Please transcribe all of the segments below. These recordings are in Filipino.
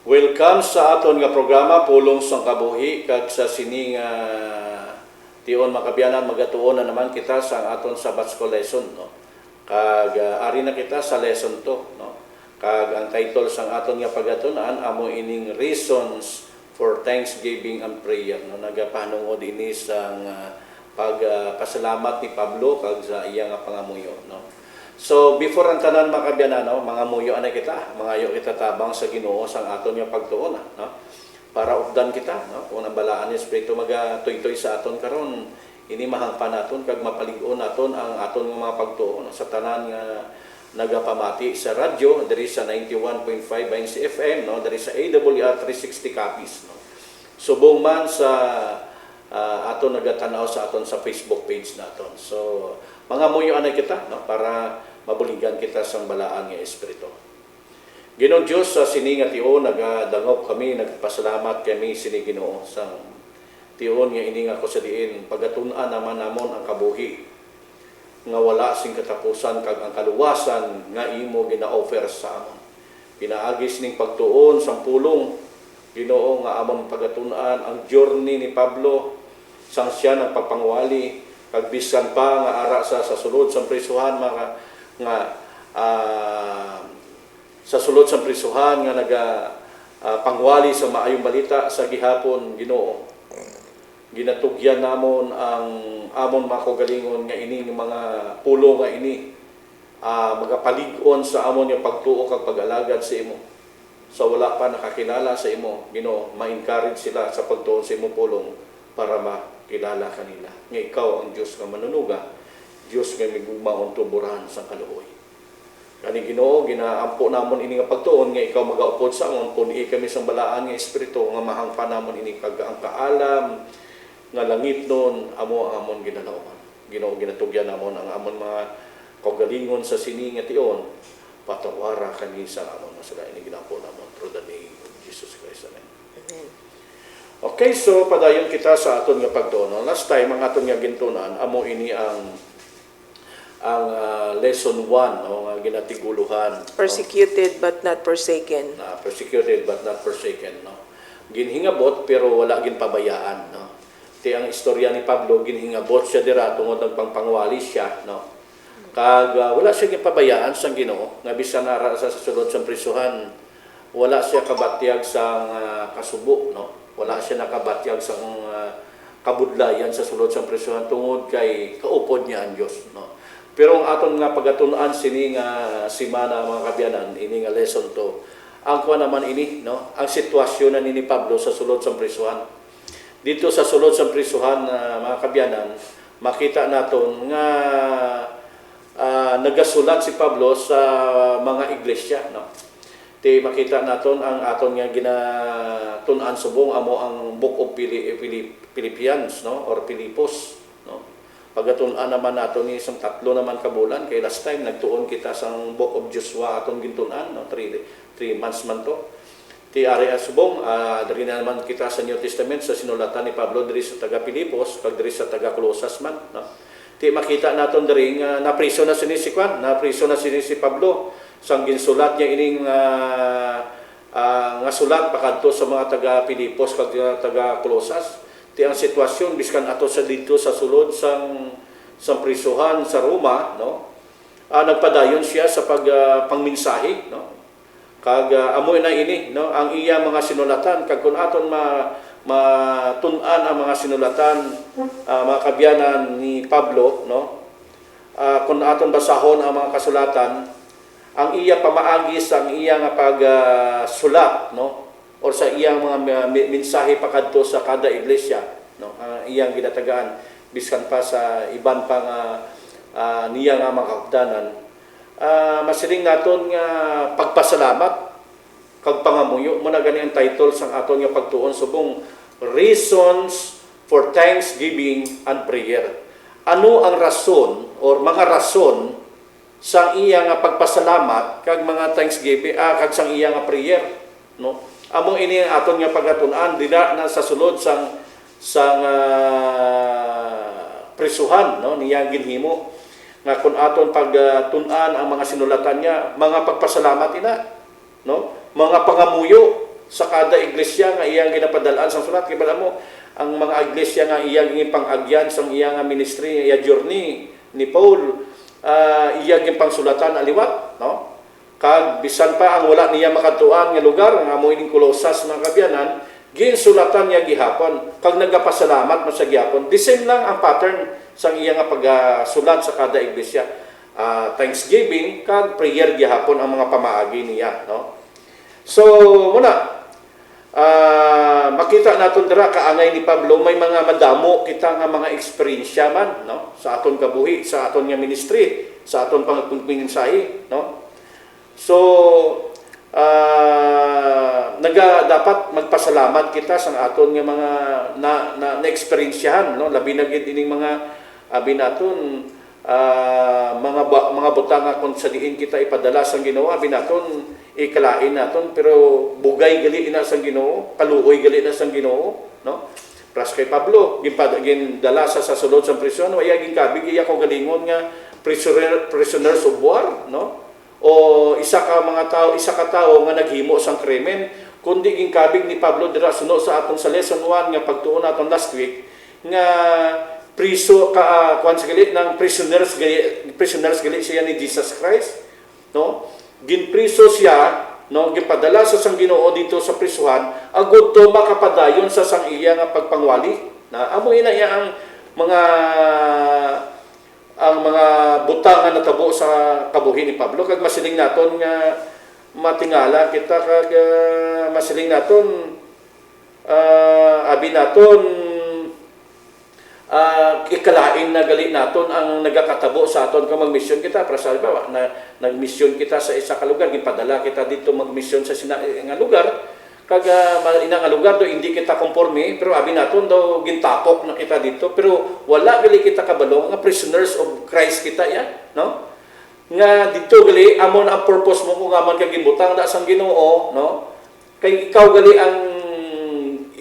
Welcome sa aton nga programa Pulong sang Kabuhi kag sa sining tion makabiyanan magatuon na naman kita sa aton Sabbath School lesson, no. Kag ari na kita sa lesson 2, no. Kag ang title sang aton nga pagatunan amo ining reasons for thanksgiving and prayer, no. Nagapanungod ini sang pagpasalamat ni Pablo kag sa iya nga pangamuyo, no. So, before ang tanan makabiyanan, no, mga muyo anay kita, mga yo kita tabang sa Ginoo sang aton nga pagtuon, no, para updan kita, no, kung ang balaan ni Espiritu magatoy-toy sa aton karon, ini mahangpan naton kag mapalig-on naton ang aton nga mga pagtuon sa tanan nga nagapamati sa radyo diri sa 91.5 Bainsi FM, no, diri sa AWR 360 copies, no. Subong man sa aton nagatanaw sa aton sa Facebook page naton. So, mga muyo anay kita, no, para mabuligan kita sa balaan nga Espiritu. Ginoong Diyos, sa sininga tion, nagadangop kami, nagpasalamat kami sini Ginoo sa tion nga ininga ko sa diin, pagatunan naman namon ang kabuhi, nga wala sing katapusan, kag ang kaluwasan nga imo gina-offer sa amon. Pinaagis ning pagtuon sang pulong, Ginoo nga amon pagatunan, ang journey ni Pablo, sang siya ng pagpangwali, kag bisan pa nga ara sa sulod sa prisuhan sa sulod sa prisuhan nga pangwali sa maayong balita sa gihapon, Ginoo. Ginatugyan namon ang amon makagalingon nga ini mga pulo nga ini magapalig-on sa amon nga pagtuo kag pag-alagad sa imo. Sa wala pa nakakilala sa imo, Ginoo, ma-encourage sila sa pagtuon sa imo pulong para makilala kanila nga ikaw ang Diyos nga manunuga, Diyos nga migugmaon tuburan sa kaluoy. Kani Ginoo, ginaampo namon ini nga pagtuon nga ikaw magaupod sa amon puni kami sang balaan nga Espiritu nga mahangpan namon ini kag ang kaalam nga langit nun amo ang amon ginalawman. Ginoo, ginatugyan namon ang amon mga kaugalingon sa sini nga tion, patawara kami sa amon masala ini ginampo namon through the name of Jesus Christ. Amen. Amen. Okay, so padayon kita sa aton nga pagtuon. Last time ang aton nga gintunan amo ini ang lesson 1, no, nga ginatiguluhan. Persecuted but not forsaken. Persecuted but not forsaken, no. Ginhingabot pero wala ginpabayaan, no. Ti ang istorya ni Pablo ginhingabot siya dira tungod nagpangpangwali siya, no. Kag wala siya ginpabayaan sang Ginoo nga bisan ara sa sulod sa prisuhan wala siya kabatyag sang kasubo, no. Wala siya nakabatyag sa kabudlayan sa sulod sa prisuhan tungod kay kaupod niya ang Diyos, no. Pero ang aton nga pagatunan sini nga simana mga kabyanan ini nga lesson to. Ang kuha naman ini, no, ang sitwasyon na ni Pablo sa sulod sa prisuhan. Dito sa sulod sa prisuhan mga kabyanan, makita naton nga nagasulat si Pablo sa mga iglesia, no. Ti makita naton ang aton nga ginatun-an subong amo ang Book of Philippians, no, or Pilipos, no. Pagatun-an naman naton ni isang 3 naman ka bulan kay last time nagtuon kita sa Book of Joshua aton gintun-an, no, 3 months man to. Ti area subong diri na naman kita sa New Testament sa sinulatan ni Pablo diri sa taga Pilipos kag diri sa taga Colosas man, no. Ti makita naton diri nga napriso na si Pablo sang ginsulat niya ining nga sulat pakadto sa mga taga Pilipos kag taga Colosas. Ti ang sitwasyon biskan ato sa dito sa sulod sang prisuhan sa Roma, no. Nagpadayon siya sa pangminsahi, no. Kag amoy na ini, no, ang iya mga sinulatan kag kun aton matun-an ang mga sinulatan mga kabyanan ni Pablo, no. Kun aton basahon ang mga kasulatan, ang iya pamaagis ang iya nga pagsulat, no, or sa iyang mga mensahe pakadto sa kada iglesia, no, iyang ginatagaan biskan pa sa iban pa nga niya nga makapdanan. Masiling naton nga pagpasalamat kag pangamuyo mo na gani ang title sang aton nga pagtuon subong reasons for thanksgiving and prayer. Ano ang rason or mga rason sang iya nga pagpasalamat kag mga thanksgiving kag sang iya nga prayer, no. Amo ini aton nga pagatun-an dira na sa sulod sang prisuhan, no, niya ginhimo nga kun aton pagtun-an ang mga sinulatan niya mga pagpasalamat ina, no, mga pangamuyo sa kada iglesia nga iyang ginapadalaan sa sulat. Kaya mo, ang mga iglesia nga iyang pang-agyan sa iyang ministry, iya journey ni Paul, iyang pangsulatan aliwat, no? Kag bisan pa ang wala niya makatuan nga lugar nga amo ining Kolosas mga kabyanan, ginsulatan niya gihapon. Kag nagapasalamat mo sa gihapon, the same lang ang pattern sa iya nga pagsulat sa kada iglesia. Thanksgiving kag prayer gihapon ang mga pamaagi niya, no? So muna makita naton dira kaangay ni Pablo, may mga madamo kita nga mga eksperyensya man, no, sa aton kabuhi, sa aton nga ministry, sa aton pangpinginsahi, no. So dapat magpasalamat kita sa aton nga mga na eksperyensyahan, no, labi na gid ining mga abi naton mga butang nga kung sa diin kita ipadala sang Ginoo, abi naton ikalain naton, pero bugay gali na sang Ginoo, kaluoy gali na sang Ginoo, no? Plus kay Pablo gindala sa sulod sa prisyon, waya ginkabig iya ko galingon nga prisoners of war, no? O isa ka tawo nga naghimo sang krimen, kundi ginkabig ni Pablo dira suno sa atong sa lesson 1 nga pagtuon naton last week nga priso kuan sa gali ng prisoners gali siya ni Jesus Christ, no? Ginpriso siya, no, gipadala sa sang Ginoo dito sa prisuhan agud to makapadayon sa sang iya nga pagpangwali. Na amo ina iya ang mga butang nga natabo sa kabuhi ni Pablo. Kag masiling naton nga matingala kita, kag masiling naton abi naton ikalain na gali naton ang nagakatabo sa aton kung magmisyon kita. Para sa halimbawa, nagmisyon kita sa isa ka lugar, gipadala kita dito magmisyon sa nga lugar, kag ina nga lugar do hindi kita konforme, pero abi naton daw gintapok na kita dito, pero wala gali kita kabalo nga prisoners of Christ kita ya, no? Nga dito gali amon ang purpose mo kung aman kag gimbutang da sang Ginoo, no? Kay ikaw gali ang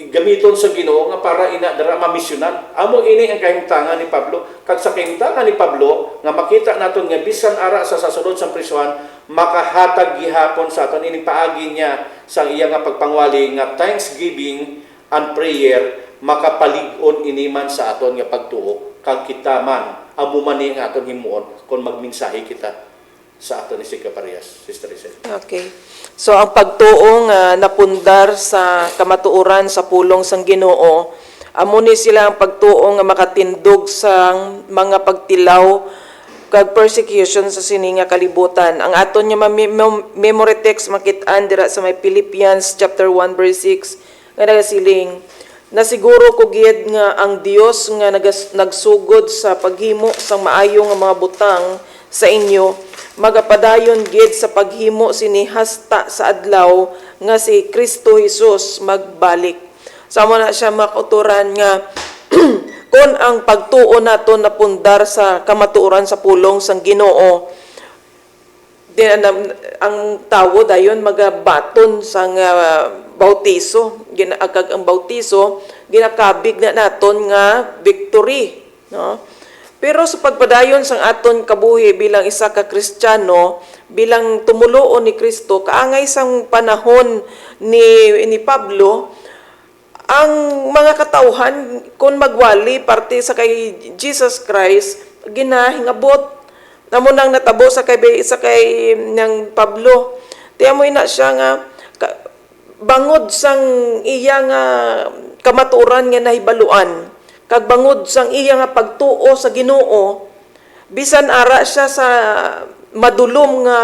gamiton sa Ginoo nga para ina dara mamisyonan. Amo ini ang kahimtangan ni Pablo. Kag sa kahimtangan ni Pablo nga makita naton nga bisan ara sa sasulod sa prisuhan, makahatag gihapon sa aton ini paagi niya sa iya nga pagpangwali nga thanksgiving and prayer, makapalig-on ini man sa aton nga pagtuo. Kag kita man amo man ni nga aton himuon kon magmensahe kita sa aton ni Sister Parias, Sister Isel. Okay. So ang pagtuo nga napundar sa kamatuoran sa pulong sang Ginoo, amo ni sila ang pagtuo nga makatindog sa mga pagtilaw kag persecution sa sini nga kalibutan. Ang aton nga memory text makit-an dira sa may Philippians chapter 1 verse 6 nga nagasiling, nasiguro ko gid nga ang Dios nga nagsugod sa paghimo sang maayo nga mga butang sa inyo, magapadayon gid sa paghimo sini hasta sa adlaw nga si Kristo Jesus magbalik. Sama na siya makuturan nga kon ang pagtuo naton napundar sa kamatuoran sa pulong sang Ginoo, ang tawo dayon magabaton sang bautiso, ginagag ang bautiso ginakabig na naton nga victory, no? Pero sa pagpadayon sang aton kabuhi bilang isa ka Kristiyano, bilang tumuloon ni Kristo, kaangay sang panahon ni Pablo, ang mga katawhan kung magwali parte sa kay Jesus Christ, ginahingabot. Namo nang natabo sa kay ng Pablo. Tiyan mo ina siya nga bangod sang iya nga kamatuoran nga nahibaluan, kag bangod sang iya nga pagtuo sa Ginoo, bisan ara siya sa madulom nga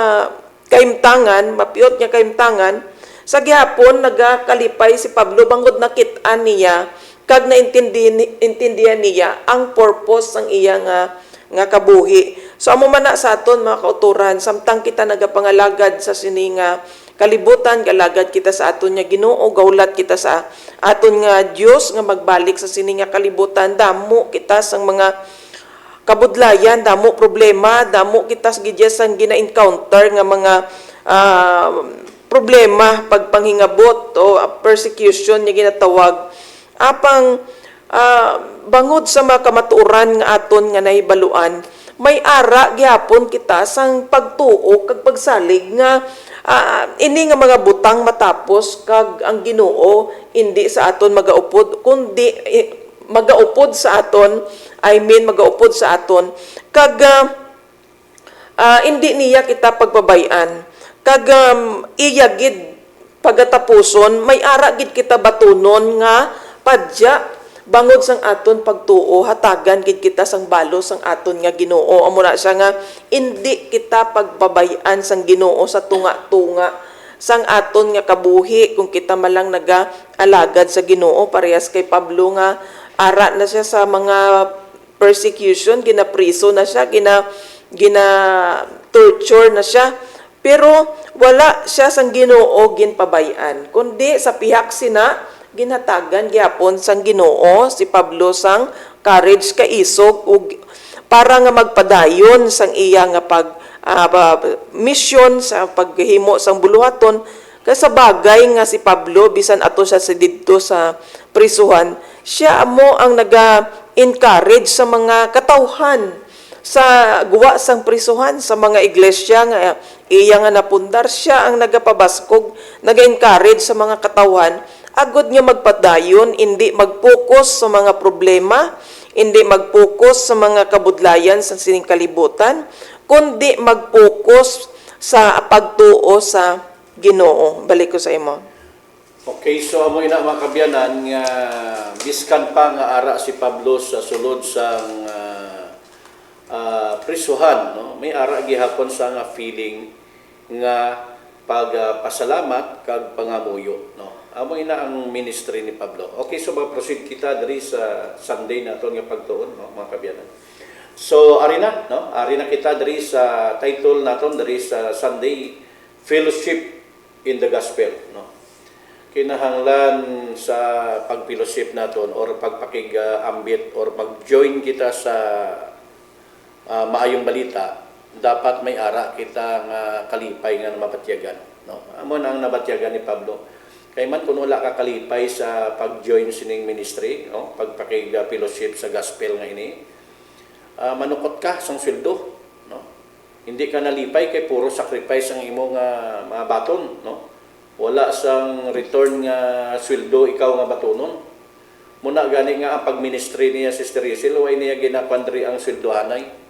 kaimtangan, mapiot nga kaimtangan, sa gihapon nagakalipay si Pablo bangod nakit-an niya kag naintindihan niya ang purpose sang iya nga kabuhi. So amo man na sa aton mga kauturan, samtang kita nagapangalagad sa sini nga kalibutan, galagad kita sa aton nga Ginoo, gawlat kita sa aton nga Dios nga magbalik sa sini nga kalibutan, damo kita sang mga kabudlayan, damo problema, damo kita sa gidyasan gina-encounter nga mga problema, pagpanghingabot o persecution nga ginatawag. Apang bangod sa mga kamatuoran nga aton nga nahibaluan, may ara gyapon kita sang pagtuo kag pagsalig nga ini nga mga butang matapos kag ang Ginoo hindi sa aton magaupod kundi magaupod sa aton, magaupod sa aton kag hindi niya kita pagbabayan kag iya gid pagatapuson may ara gid kita batunon nga padya bangod sang aton pagtuo hatagan gid kita sang balo sang aton nga Ginoo. Amo na siya nga indi kita pagbabayan sang Ginoo sa tunga-tunga sang aton nga kabuhi kung kita malang naga-alagad sa Ginoo. Parehas kay Pablo nga ara na siya sa mga persecution, ginapriso na siya, gina torture na siya, pero wala siya sang Ginoo ginpabayan kundi sa pihak sina ginhatagan gyapon sang Ginoo si Pablo sang courage kaisog ug para nga magpadayon sang iya nga mission sa paghimo sang buluhaton kay sa bagay nga si Pablo bisan ato siya didto sa prisuhan siya amo ang naga-encourage sa mga katawhan sa guwa sang prisuhan sa mga iglesia nga iya nga napundar siya ang nagapabaskog naga-encourage sa mga katawhan agod nga magpadayon, hindi mag-focus sa mga problema, hindi mag-focus sa mga kabudlayan sa sining kalibutan, kundi mag-focus sa pagtuo sa Ginoo. Balik ko sa imo. Okay, so amo ina mga kabyanan nga biskan pa nga ara si Pablo sa sulod sang prisuhan, no? May ara gihapon sa nga feeling nga pagpasalamat kag pangamuyo, no? Amo ina ang ministry ni Pablo. Okay, so mag-proceed kita diri sa Sunday naton nga pagtuon, no, mga kabyanan. So ari na, no? Ari na kita diri sa title naton diri sa Sunday, Fellowship in the Gospel, no. Kinahanglan sa pag-fellowship naton or pagpakig-ambit or pag-join kita sa maayong balita, dapat may ara kita nga kalipay nga mabatyagan, no. Amo na ang nabatyagan ni Pablo. Kay man kung wala ka kalipay sa pag-join sining ministry, no, pagpakig-fellowship sa gospel nga ini, manukot ka sang sweldo, no. Hindi ka nalipay kay puro sacrifice ang imo nga mga baton, no. Wala sang return nga sweldo ikaw nga batonon. Muna gani nga ang pag-ministry niya Sister Rizal, way niya ginapandri ang sweldohanay.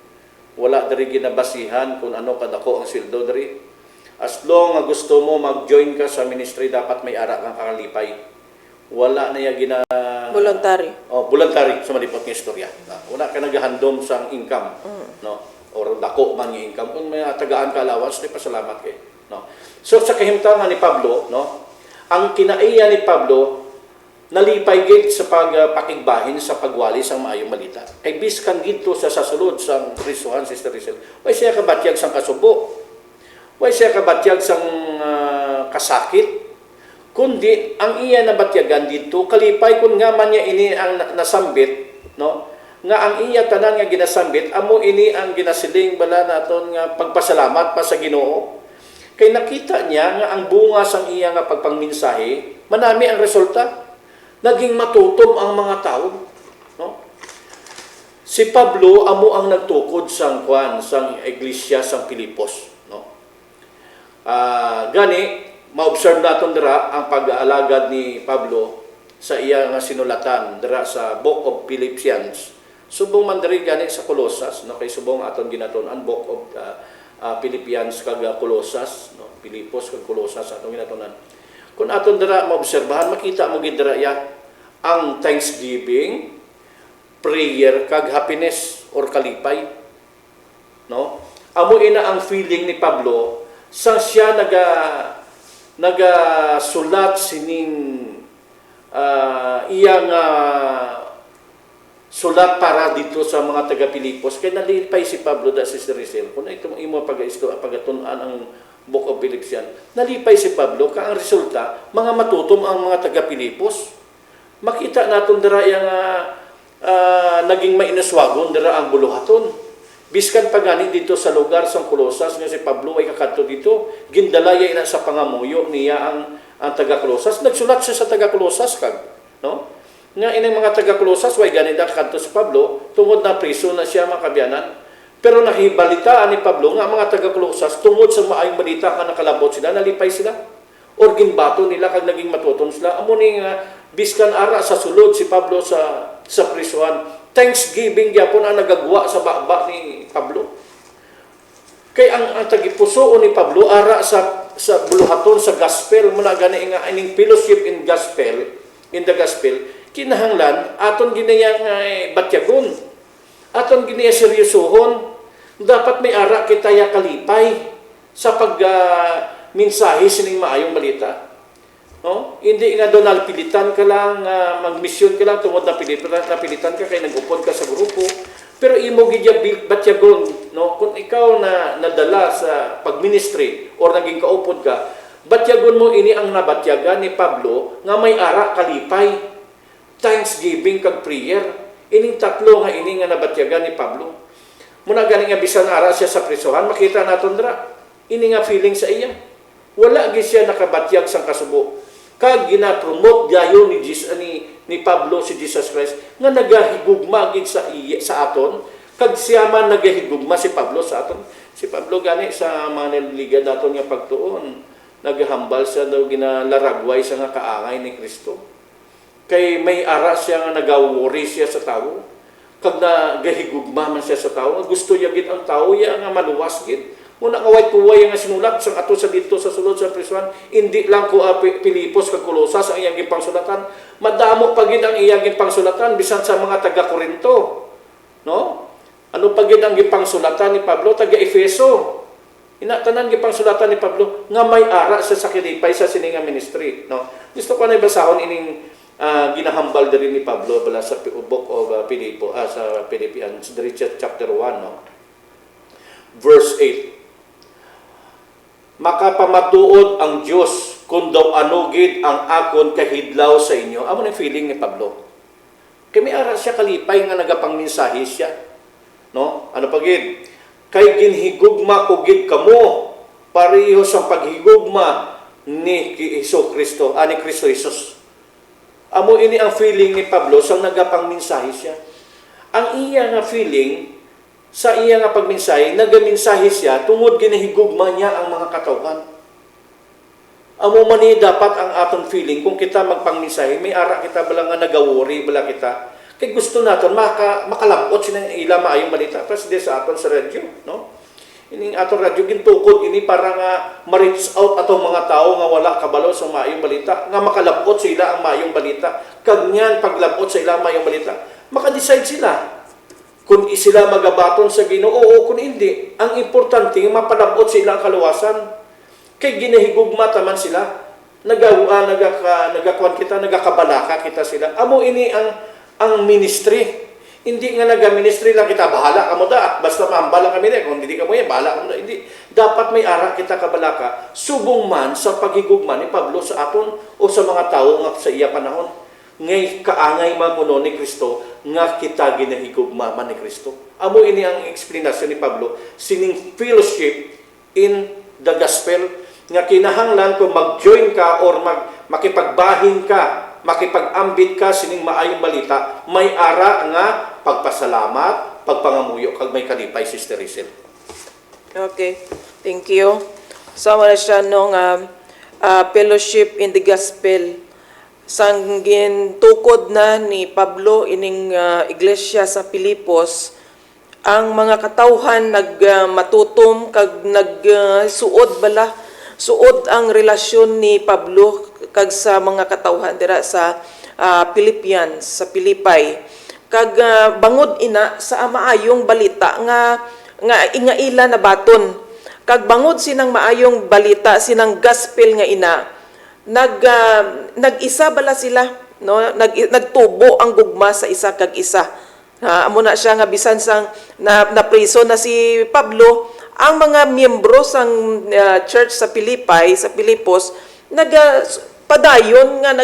Wala diri ginabasihan kung ano kadako ang sweldo diri. As long nga gusto mo mag-join ka sa ministry, dapat may ara kang kalipay. Wala na yung Voluntary. Voluntary sa malipot nga istorya. Wala ka naghandom sa income, no? Or dako man yung income. Kung may tagaan ka allowance, di pasalamat kay, no? So sa kahimtangan ni Pablo, no? Ang kinaiya ni Pablo nalipay gid sa pagpakigbahin sa pagwali sang maayong balita. Kay biskan gidto sa sasulod sang prisuhan, Sister Rizal. Way siya kabatyag sang kasubo. Way siya kabatyag sang kasakit, kundi ang iya nabatyagan dito kalipay kun nga man niya ini ang nasambit, no, nga ang iya tanan nga ginasambit amo ini ang ginasiling bala naton nga pagpasalamat pa sa Ginoo. Kay nakita niya nga ang bunga sang iya nga pagpangmensahe manami ang resulta, naging matutom ang mga tao, no. Si Pablo amo ang nagtukod sang sang iglesia sang Pilipos, no. Gani maobserve naton dira ang pag-aalagad ni Pablo sa iya nga sinulatan dira sa Book of Philippians. Subong man diri gani sa Colossus, no, kay subong aton ginaton-an Book of Philippians kag Colossus, no, Pilipos kag Colossus atong ginatonan. Kung aton dira maobserbahan, makita mo gid dira ya ang thanksgiving, prayer kag happiness or kalipay, no. Amo ina ang feeling ni Pablo sa siya nagasulat sining iyang sulat para dito sa mga taga-Pilipos. Kaya nalipay si Pablo da Sister Rizal. Kung ito imo pagatunan ang Book of Philippians, nalipay si Pablo ka ang resulta mga matutom ang mga taga-Pilipos. Makita naton dira yang naging mainaswagon dira ang buluhaton. Biskan pagani dito sa lugar sa Colossus nga si Pablo ay kakadto dito, gindalaya ina sa pangamuyo niya ang taga-Colossus. Nagsulat siya sa taga-Colossus kag, no? Nga inang mga taga-Colossus way gani da kakadto si Pablo tungod na priso na siya mga kabyanan. Pero nakibalitaan ni Pablo nga mga taga-Colosas tungod sa maayong balita nga nakalabot sila, nalipay sila. Or ginbato nila kag naging matuton sila. Amo ni nga biskan ara sa sulod si Pablo sa prisuhan. Thanksgiving gyapon ang nagagwa sa baba ni Pablo. Kay ang tagipuso ni Pablo ara sa buluhaton sa gospel muna gani nga ining fellowship in the gospel kinahanglan aton ginayang batyagon. Aton ginaya seryosohon. Dapat may ara kita ya kalipay sa pag mensahe sining maayong balita. No? Hindi nga doon nalpilitan ka lang, magmisyon ka lang, tungod napilitan ka, kaya nag-upod ka sa grupo. Pero imo gidya batyagon, no? Kung ikaw na nadala sa pagministry or naging kaupod ka, batyagon mo ini ang nabatyagan ni Pablo nga may ara kalipay, thanksgiving kag prayer. Ining tatlo nga ini nga nabatyagan ni Pablo. Muna galing nga bisan ara siya sa prisuhan, makita naton dra. Ini nga feeling sa iya. Wala gid siya nakabatyag sang kasubo. Kag gina-promote gayon ni Pablo si Jesus Christ nga nagahigugma gid sa aton. Kag siya man nagahigugma si Pablo sa aton. Si Pablo gani sa maniligan naton nga pagtuon, naghambal siya daw ginalaragway sa nga kaangay ni Kristo. Kay may ara siya nga nagawori siya sa tawo. Kag nagahigugma man siya sa tawo, gusto niya gid ang tawo ya nga maluwas gid. Muna kaway tuway nga sinulat sa ato sa dito sa sulod sa prisuhan, hindi lang ko Pilipos kag Colosas ang iyang gipangsulatan, madamo pa gid ang iyang gipangsulatan bisan sa mga taga Corinto. No? Ano pa gid ang gipangsulatan ni Pablo taga Efeso? Tanan gipangsulatan ni Pablo nga may ara sa sakilipay sa sininga ministry, no? Gusto ko na ibasahon ining ginahambal diri ni Pablo bala sa book of sa Philippians, chapter 1, no? Verse 8. Makapamatuod ang Dios kung daw anugid ang akon kahidlaw sa inyo. Amo na feeling ni Pablo. Kay may ara siya kalipay nga nagapangmensahe siya. No? Ano pa gid? Kay ginhigugma ko gid kamo pareho sa paghigugma ni Kristo Jesus. Amo ini ang feeling ni Pablo sa nagapangmensahe siya. Ang iya nga feeling sa iya nga pagmensahe, nagaminsahe siya tungod ginahigugma niya ang mga katawhan. Amo man ni dapat ang aton feeling kung kita magpangmensahe, may ara kita bala nga nagawori bala kita. Kay gusto naton makalabot sinang ila maayong balita pas di sa aton sa radyo, no? Ining aton radyo gintukod ini para nga ma-reach out atong mga tao nga wala kabalo sa maayong balita, nga makalabot sila ang maayong balita. Kag niyan paglabot sa ila maayong balita, maka-decide sila kung sila magabaton sa Ginoo o kung hindi. Ang importante mapalabot sila ang kaluwasan. Kay ginahigugma taman sila. Nagakakuan kita, nagakabalaka kita sila. Amo ini ang ministry. Hindi nga naga-ministry lang kita, bahala ka mo da. Basta maambala kami na. Kung hindi ka mo yan, bahala ka mo da. Hindi. Dapat may ara kita kabalaka. Subong man sa paghigugma ni Pablo sa aton o sa mga tao nga sa iya panahon. Ngay kaangay man kuno ni Kristo nga kita ginahigugma man ni Kristo. Amo ini ang explanation ni Pablo sining fellowship in the gospel nga kinahanglan kung mag-join ka or makipagbahin ka, makipag-ambit ka sining maayong balita, may ara nga pagpasalamat, pagpangamuyo kag may kalipay, Sister Rizal. Okay, thank you. Sama na siya nung fellowship in the gospel. Sang gintukod na ni Pablo ining iglesia sa Pilipos, ang mga katawhan nagmatutom kag nagsuod bala. Suod ang relasyon ni Pablo kag sa mga katawhan dira sa Philippians, sa Pilipay. Kag bangod ina sa maayong balita nga ila na baton. Kag bangod sinang maayong balita, sinang gospel nga ina, nag-isa bala sila, no? Nagtubo ang gugma sa isa kag isa. Amo na siya nga bisan sang napriso na si Pablo, ang mga miyembro sang church sa Pilipay, sa Pilipos, padayon nga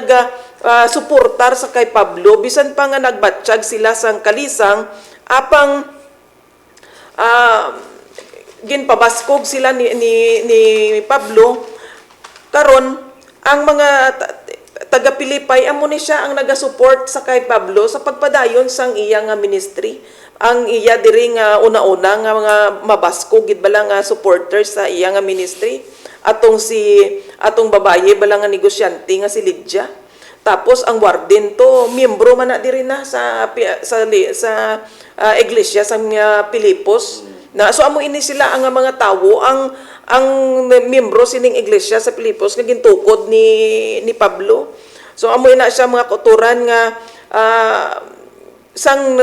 suportar sa kay Pablo bisan pa nga nagbatsyag sila sang kalisang apang ginpabaskog sila ni Pablo karon. Ang mga taga Pilipay amo ni siya ang naga-support sa kay Pablo sa pagpadayon sang iya nga ministry. ang iya diri nga una-una nga mga mabasko gid bala nga supporters sa iya nga ministry. Atong babaye bala nga negosyante nga si Lydia. Tapos ang warden to miyembro man na diri na sa iglesia sa Pilipos. Na so amo ini sila ang mga tawo ang miyembro sining iglesia sa Pilipos nga gintukod ni Pablo. So amo ina siya mga kuturan nga sang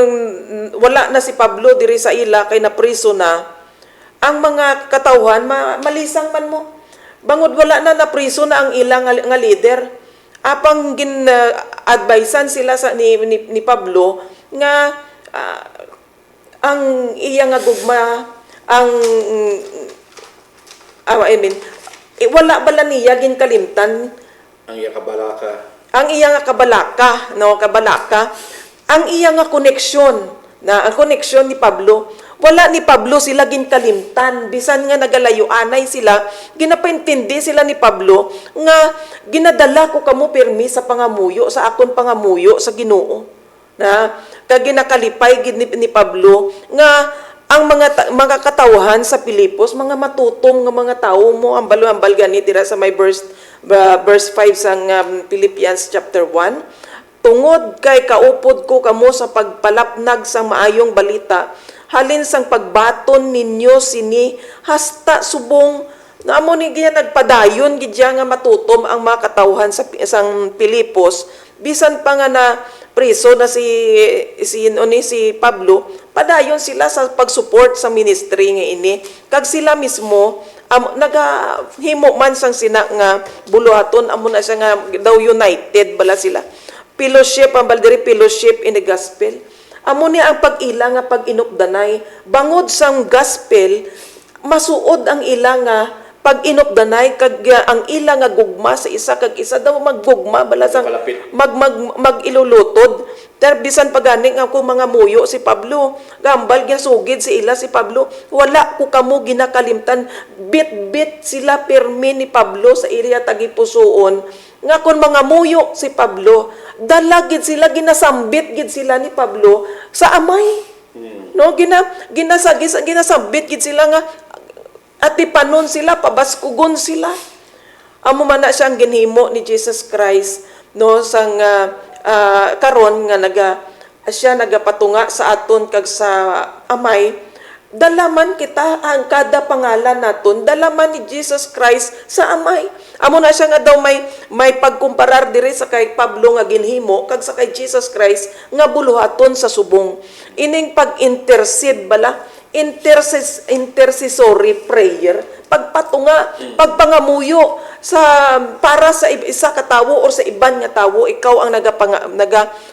wala na si Pablo diri sa ila kay napriso na ang mga katawhan malisang man mo bangod wala na napriso na ang ilang nga leader apang advisean sila sa ni Pablo nga ang iya nga gugma ang wala bala niya ginkalimtan Ang iya kabalaka. ang iya nga kabalaka, ang iya nga koneksyon, ang koneksyon ni Pablo, wala ni Pablo sila ginkalimtan, bisan nga nagalayuanay sila, ginapaintindi sila ni Pablo, nga ginadala ko kamo permi sa pangamuyo, sa akon pangamuyo sa Ginoo. Kag ginakalipay gid ni Pablo, nga ang mga katawhan sa Pilipos, mga matutong nga mga tawo mo, ambal gani tira sa may verse 5 sa Philippians chapter 1, tungod kay kaupod ko kamo sa pagpalapnag sa maayong balita, halin sang pagbaton ninyo sini hasta subong na amo ni giya nagpadayon gidya nga matutom ang mga katawhan sa isang Pilipos, bisan pa nga na priso na si Pablo, padayon sila sa pag-support sa ministry nga ini, kag sila mismo nagahimo man sang sina nga buluhaton amo na siya nga daw united bala sila. Fellowship, ang baldiri fellowship in the gospel. Amo ni ang pag-ila nga pag-inupdanay. Bangod sang gospel, masuod ang ila nga pag-inupdanay, kag ang ila nga gugma sa isa, kag isa daw maggugma, bala sang mag-ilulutod. Bisan paganing ako mga muyo si Pablo, gambal sugid si ila si Pablo, wala ko kamo ginakalimtan, bit sila permi ni Pablo sa area tagipusoon, nga kun mga muyo si Pablo, dalagid sila, ginasambit gid sila ni Pablo sa amay. No, ginasambit gid sila nga atipanon sila, pabaskugon sila. Amo man na siyang ginhimo ni Jesus Christ, no, sang karon nga siya nagapatunga sa aton kag sa amay, dalaman kita ang kada pangalan naton, dalaman ni Jesus Christ sa amay. Amo na siya nga daw may pagkumparar diri sa kay Pablo nga ginhimo kag sa kay Jesus Christ nga buluhaton sa subong. Ining pag-intercede bala, intercessory prayer, pagpatunga, pagpangamuyo para sa isa ka tawo or sa iban nga tawo, ikaw ang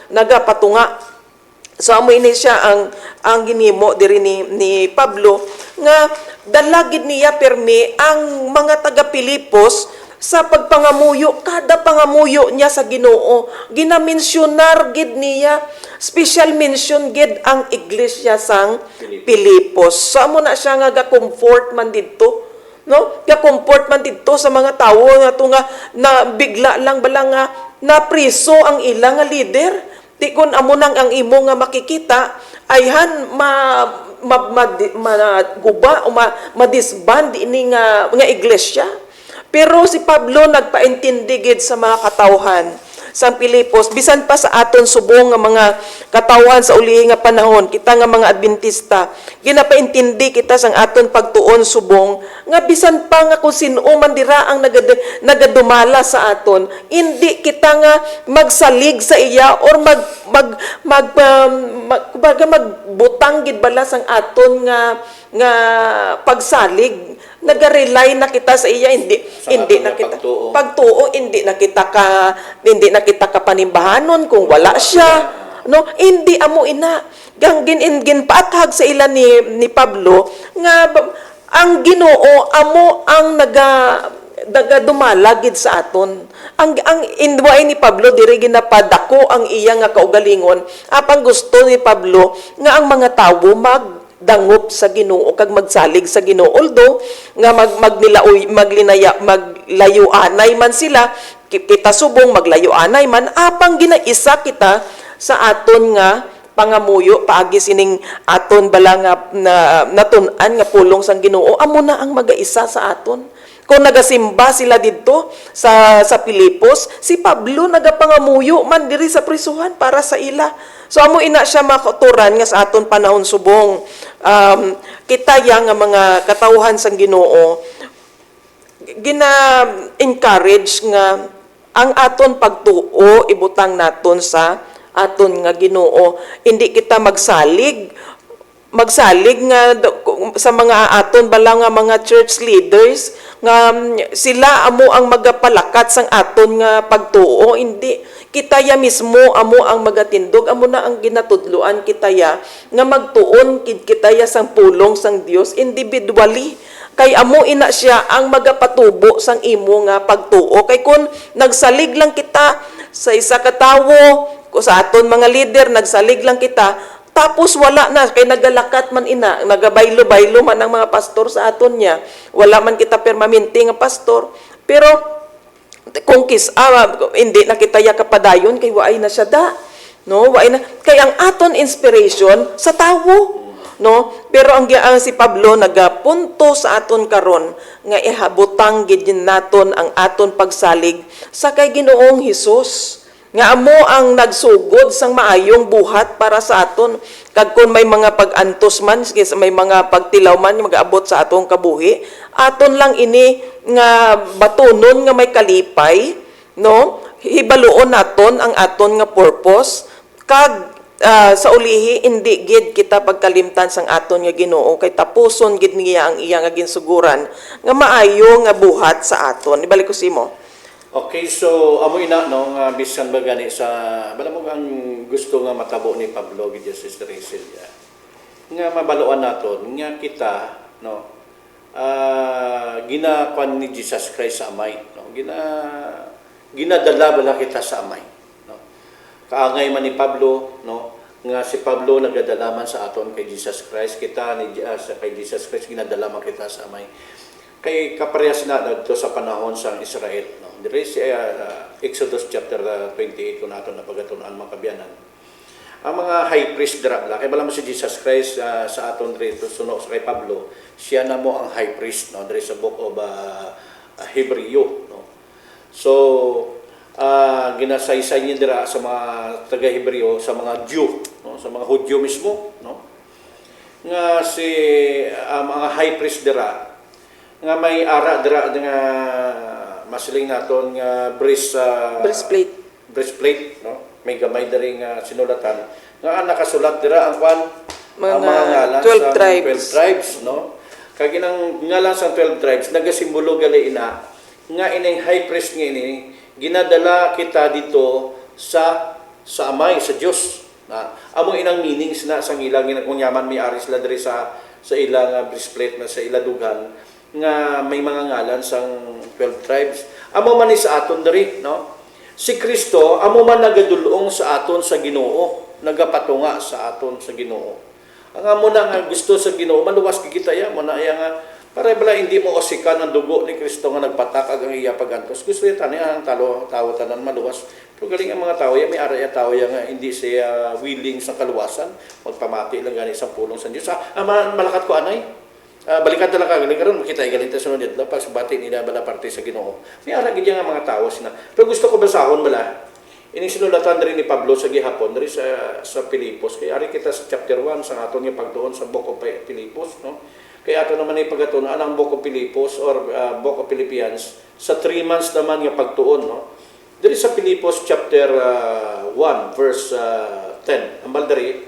nagapatunga. So amo ini siya ang ginhimo diri ni Pablo nga dalagid niya permi ang mga taga Pilipos sa pagpangamuyo, kada pangamuyo niya sa Ginoo, ginamensionar gid niya, special mention gid ang iglesia sang Pilipos. So amo na siya nga ga-comfort man didto, no? Ga-comfort man didto sa mga tawo nga tunga na bigla lang bala nga na priso ang ilang nga leader. Di kun amo nang ang imo nga makikita ayhan guba o madisband ini nga iglesia. Pero si Pablo nagpaintindi gid sa mga katawhan sa Pilipos, bisan pa sa aton subong nga mga katawhan sa uli nga panahon, kita nga mga Adventista, ginapaintindi kita sang aton pagtuon subong, nga bisan pa nga kung sino man dira ang nagadumala sa aton, hindi kita nga magsalig sa iya or magbutang gid bala sang aton nga pagsalig. Naga-rely na kita sa iya, hindi na kita pagtuo, hindi na kita panimbahanon kung wala siya, no, hindi amo ina ginpaathag sa ila ni Pablo nga ang Ginoo amo ang dumalagid sa aton. Ang indway ni Pablo diri ginapadako ang iya nga kaugalingon, apang gusto ni Pablo nga ang mga tawo magdangop sa Ginoo kag magsalig sa Ginoo, although nga maglayuanay man sila, kita subong maglayuanay man, apang ginaisa kita sa aton nga pangamuyo paagi sining aton bala nga natun-an nga pulong sang Ginoo, amo na ang magaisa sa aton. Kung nagasimba sila didto sa Pilipos, si Pablo nagapangamuyo man diri sa prisuhan para sa ila. So amo ina siya makuturan nga sa aton panahon subong. Kita yang nga mga katawhan sang Ginoo gina-encourage nga ang aton pagtuo ibutang naton sa aton nga Ginoo. Hindi kita magsalig nga sa mga aton bala nga mga church leaders nga sila amo ang magapalakat sang aton nga pagtuo. Hindi, kita ya mismo amo ang magatindog, amo na ang ginatudloan kita ya nga magtuon kita ya sang pulong sang Dios individually. Kay amo ina siya ang magapatubo sang imo nga pagtuo. Kay kun nagsalig lang kita sa isa ka tawo, sa aton mga leader nagsalig lang kita, tapos wala na, kay nagalakat man ina, nagabaylo-baylo man ang mga pastor sa aton niya. Wala man kita permanente nga pastor. Pero kung hindi na kita ya kapadayon, kay waay na siya da. No, waay na. Kay ang aton inspiration sa tawo. No, pero ang si Pablo nagapunto sa aton karon nga ihabutang gid naton ang aton pagsalig sa kay Ginoong Hesus. Nga amo ang nagsugod sang maayong buhat para sa aton. Kag kung may mga pag-antos man, may mga pagtilaw man mag-abot sa atong kabuhi, aton lang ini nga batunon nga may kalipay, no? Hibaluon naton ang aton nga purpose. Kag sa ulihi hindi gid kita pagkalimtan sang aton nga Ginoo, kay tapuson gid niya ang iya nga ginsuguran nga maayo nga buhat sa aton. Ibalik ko simo. Okay, so amo ina no nga bisan ba gani sa bala mo ang gusto nga matabo ni Pablo gid sa Sister Rachel ya. Nga mabaluan naton nga kita no ginakuan ni Jesus Christ sa Amay no. Ginadala bala kita sa Amay no. Kaangay man ni Pablo no nga si Pablo nagadala man sa aton kay Jesus Christ, kita ni kay Jesus Christ ginadala man kita sa Amay. Kay kaparehas na dito sa panahon sa Israel no. Diri si Exodus chapter 28 kung nato napagatunan mga kabyanan. Ang mga high priest dira kay bala mo si Jesus Christ sa aton dito suno sa kay Pablo, siya na mo ang high priest no diri sa book of Hebreo no. So ginasaysay niya dira sa mga taga Hebreo, sa mga Jew no, sa mga Hudyo mismo no. Nga si mga high priest dira nga may ara dira nga masiling naton nga breastplate no, may gamay diri nga sinulatan nga nakasulat dira ang kwan mga ngalan 12 sa tribes 12 tribes no. Kag inang ngalan sa 12 tribes nagasimbolo gali ina nga ining high priest nga ini ginadala kita dito sa Amay, sa Dios na amo inang meanings na sang ilang kunyaman may ari sila diri sa ilang breastplate na sa iladugan nga may mga ngalan sang 12 tribes. Amo man ni sa aton diri no. Si Kristo amo man nagadulong sa aton sa Ginoo, nagapatunga sa aton sa Ginoo. Ang amo na nga gusto sa Ginoo maluwas kita ya mo na iya nga para bala hindi mo osikan ang dugo ni Kristo nga nagpatakag ang iya pagantos. Gusto ya tani ang tao tanan maluwas. Pero galing ang mga tao ya may ara ya tao ya nga hindi siya willing sa kaluwasan, magpamati lang gani sa pulong sa Dios. Malakat ko anay. Balikan ta lang kagaling karon makita igaling ta sunod dito pag subati nila bala parte sa Ginoo. May ara gid nga mga tawo sina. Pero gusto ko basahon bala. Ining sinulatan diri ni Pablo sa gihapon diri sa Pilipos. Kay ari kita sa chapter 1 sa aton nga pagtuon sa book of Pilipos no. Kay ato naman ay pagatuon ang book of Pilipos or book of Philippians sa 3 months naman nga pagtuon no. Diri sa Pilipos chapter 1 verse 10. Ambal diri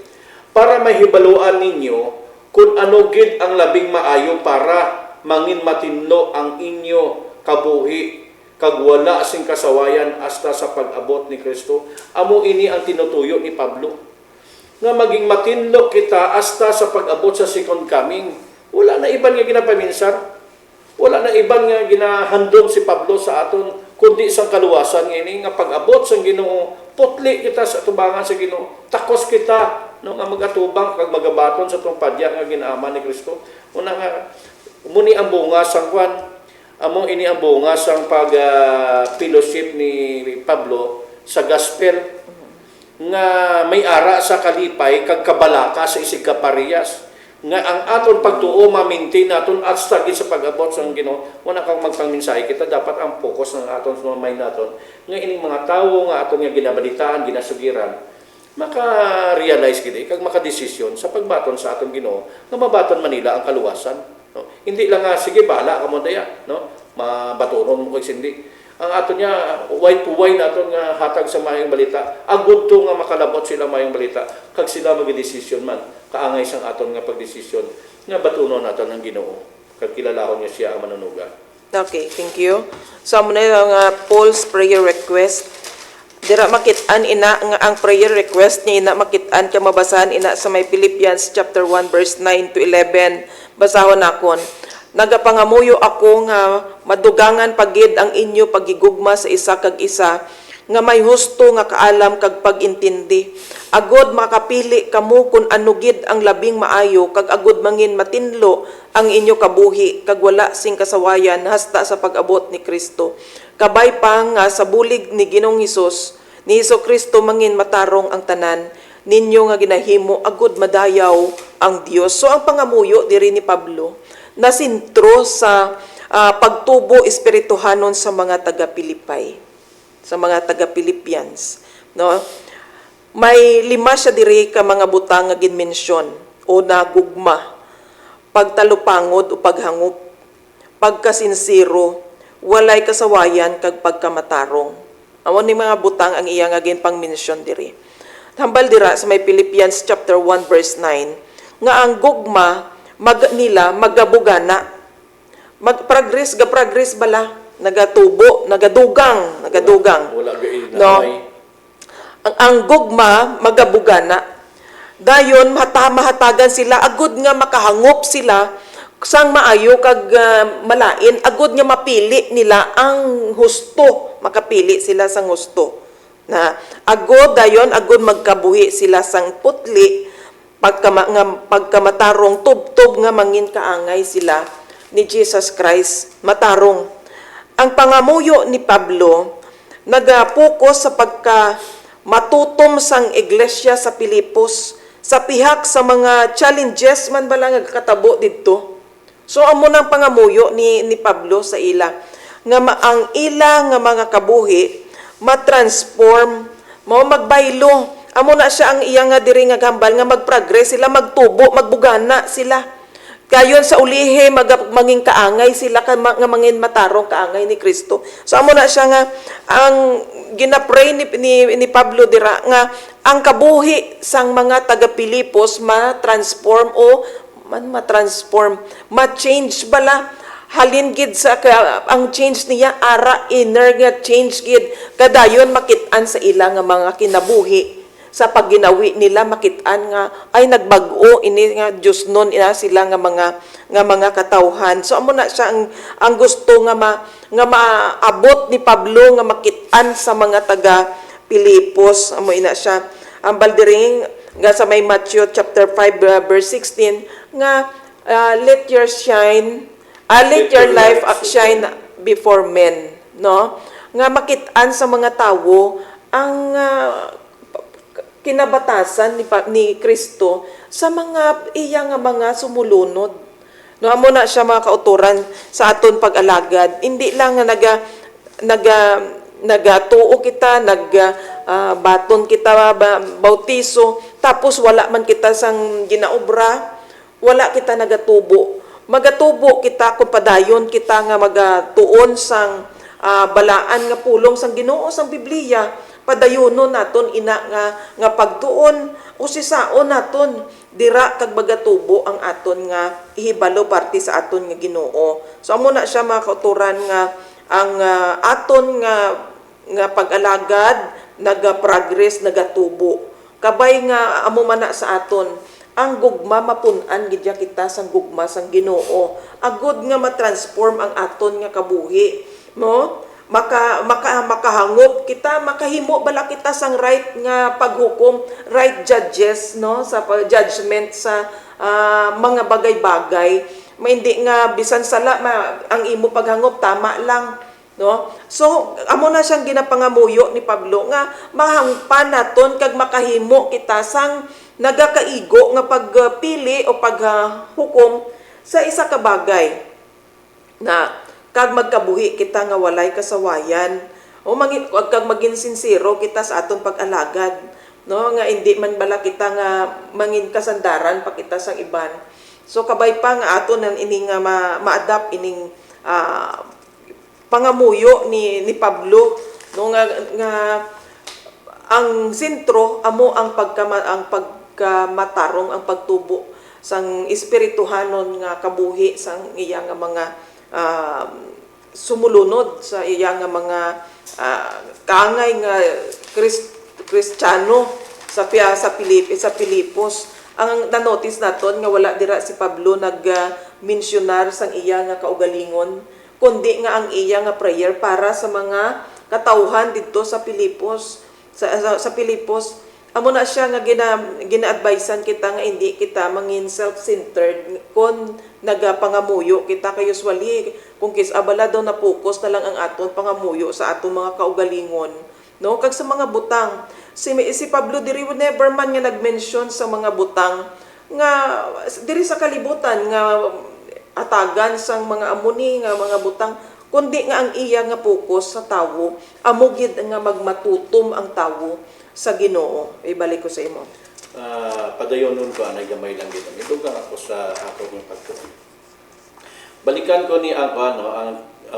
para mahibaluan ninyo kung ano gid ang labing maayo para mangin matinlo ang inyo kabuhi kag wala sing kasawayan hasta sa pag-abot ni Kristo. Amo ini ang tinutuyo ni Pablo nga maging matinlo kita hasta sa pag-abot sa second coming. Wala na iban nga ginapaminsar, wala na iban nga ginahandom si Pablo sa aton kundi sa kaluwasan ini nga pag-abot sa Ginoo. Putli kita sa tubangan sa Ginoo, takos kita no nga magatubang kag magabaton sa tong padya nga ginaaman ni Kristo. Una nga muni ang bunga sang kwan, amo ini ang bunga sang pag fellowship ni Pablo sa gospel nga may ara sa kalipay kag kabalaka sa isig kaparehas nga ang aton pagtuo ma-maintain naton at stagit sa pag-abot sa Ginoo. Wala kang magpangmensahe kita, dapat ang focus ng aton sa mamay naton nga ining mga tawo nga aton nga ginabalitaan, ginasugiran, maka-realize gid kag maka-desisyon sa pagbaton sa aton Ginoo nga mabaton Manila ang kaluwasan, no? Hindi lang nga sige bala ka mo daya, no? Mabatonon mo kay sindi. Ang ato niya way naton nga hatag sa mayong balita, agud to nga makalabot sila mayong balita kag sila magdesisyon man kaangay sang aton nga pagdesisyon nga batunon naton ang Ginoo kag kilalahon niya siya ang manunuga. Okay, thank you. So mo na yung Paul's prayer request. Dira makit-an ina nga ang prayer request niya ina makit-an ka mabasahan ina sa may Philippians chapter 1 verse 9 to 11. Basahon nakon. Nagapangamuyo ako nga madugangan pagid ang inyo pagigugma sa isa kag isa nga may husto nga kaalam kag pagintindi. Agod makapili kamo kun ano gid ang labing maayo kag agod mangin matinlo ang inyo kabuhi kag wala sing kasawayan hasta sa pag-abot ni Kristo. Kabay pa nga sa bulig ni Ginoong Hesus, ni Hesus Kristo mangin matarong ang tanan ninyo nga ginahimo agud madayaw ang Dios. So ang pangamuyo diri ni Pablo na sintro sa pagtubo espirituhanon sa mga taga-Pilipay, sa mga taga-Philippians, no? May 5 siya diri ka mga butang nga ginmensyon o nagugma, pagtalupangod o paghangup, pagkasinsiro, walay kasawayan kag pagkamatarong. Amo ni mga butang ang iya nga ginpangmensyon diri. Hambal dira sa may Philippians chapter 1 verse 9 nga ang gugma nila magabugana, magprogress bala, nagatubo, nagadugang, Wala gaid na no? may Ang gugma magabugana, dayon mahatagan sila, agud nga makahangop sila sang maayo kag malain, agud nga mapili nila ang husto, makapili sila sang husto. Na agud dayon agud magkabuhi sila sang putli, pagkamatarong tubtob nga mangin kaangay sila ni Jesus Christ matarong. Ang pangamuyo ni Pablo nagapokus sa matutom sang iglesia sa Pilipos sa pihak sa mga challenges man bala nga katabo didto. So amo nang pangamuyo ni Pablo sa ila nga ang ila nga mga kabuhi matransform, mao magbaylo. Amo na siya ang iya nga diri nga gambal nga magprogress sila, magtubo, magbugana sila. Kayon sa ulihe manging kaangay sila nga mangin matarong kaangay ni Kristo. So amo na siya nga ang ginapray ni Pablo dira nga ang kabuhi sang mga taga Pilipos ma-transform o ma-transform, ma-change bala. Halin gid sa ang change niya ara inner nga change gid kadayon makit-an sa ila nga mga kinabuhi. Sa pagginawi nila makit-an nga ay nagbag-o ini nga Dios nun ina sila nga mga katawhan. So amo na siya ang gusto nga maabot ni Pablo nga makit-an sa mga taga Pilipos. Amo ina siya ang baldiring nga sa may Matthew chapter 5 verse 16 nga let your life shine before men, no? Nga makit-an sa mga tawo ang kinabatasan ni Kristo sa mga iya nga mga sumulunod. No, amo na siya mga kauturan sa aton pag-alagad. Hindi lang nga nagatuo kita, baton kita bautiso, tapos wala man kita sang ginaobra, wala kita nagatubo. Magatubo kita kung padayon kita nga magatuon sang balaan nga pulong sang Ginoo sang Biblia. Padayonon naton ina nga pagtuon o sisaon naton dira kag magatubo ang aton nga ihibalo parte sa aton nga Ginoo. So amo na siya mga kauturan nga ang aton nga pag-alagad naga-progress, nagatubo. Kabay nga amo man na sa aton ang gugma mapun-an gidya kita sang gugma sang Ginoo. Agud nga matransform ang aton nga kabuhi, no? Makahangop kita, makahimo bala kita sang right nga paghukom, right judges, no, sa judgment sa mga bagay-bagay. Hindi nga bisan sala ang imo paghangop tama lang, no? So amo na siyang ginapangamuyo ni Pablo nga mahangpan naton kag makahimo kita sang nagakaigo nga pagpili o paghukom sa isa ka bagay na kag magkabuhi kita nga walay kasawayan o kag maging sincero kita sa aton pag-alagad, no, nga hindi man bala kita nga mangin kasandaran pa kita sang iban. So kabay pa nga aton nang ining ma-adapt ining pangamuyo ni Pablo, no, nga ang sentro amo ang pagkamatarong, ang pagtubo sang espirituhanon nga kabuhi sang iya nga mga sumulunod sa iya nga mga kaangay nga Kristiyano sa Pilipos. Ang na-notice naton nga wala dira si Pablo nag-mensionar sang iya nga kaugalingon, kundi nga ang iya nga prayer para sa mga katawhan didto sa Pilipos. Sa Pilipos, amo na siya nga gina-advisean kita nga hindi kita mangin self-centered kon nagapangamuyo kita kay usually kung abala daw na focus na lang ang aton pangamuyo sa aton mga kaugalingon, no, kag sa mga butang. Si Pablo diri never man nga nag-mention sa mga butang nga diri sa kalibutan nga atagan sang mga amuni nga mga butang, kundi nga ang iya nga focus sa tawo amo gid nga magmatutom ang tawo sa Ginoo. Ibalik ko sa imo. Padayonon ko anay gamay lang dito. Idugang ako sa akong pagtuon. Balikan ko ni ang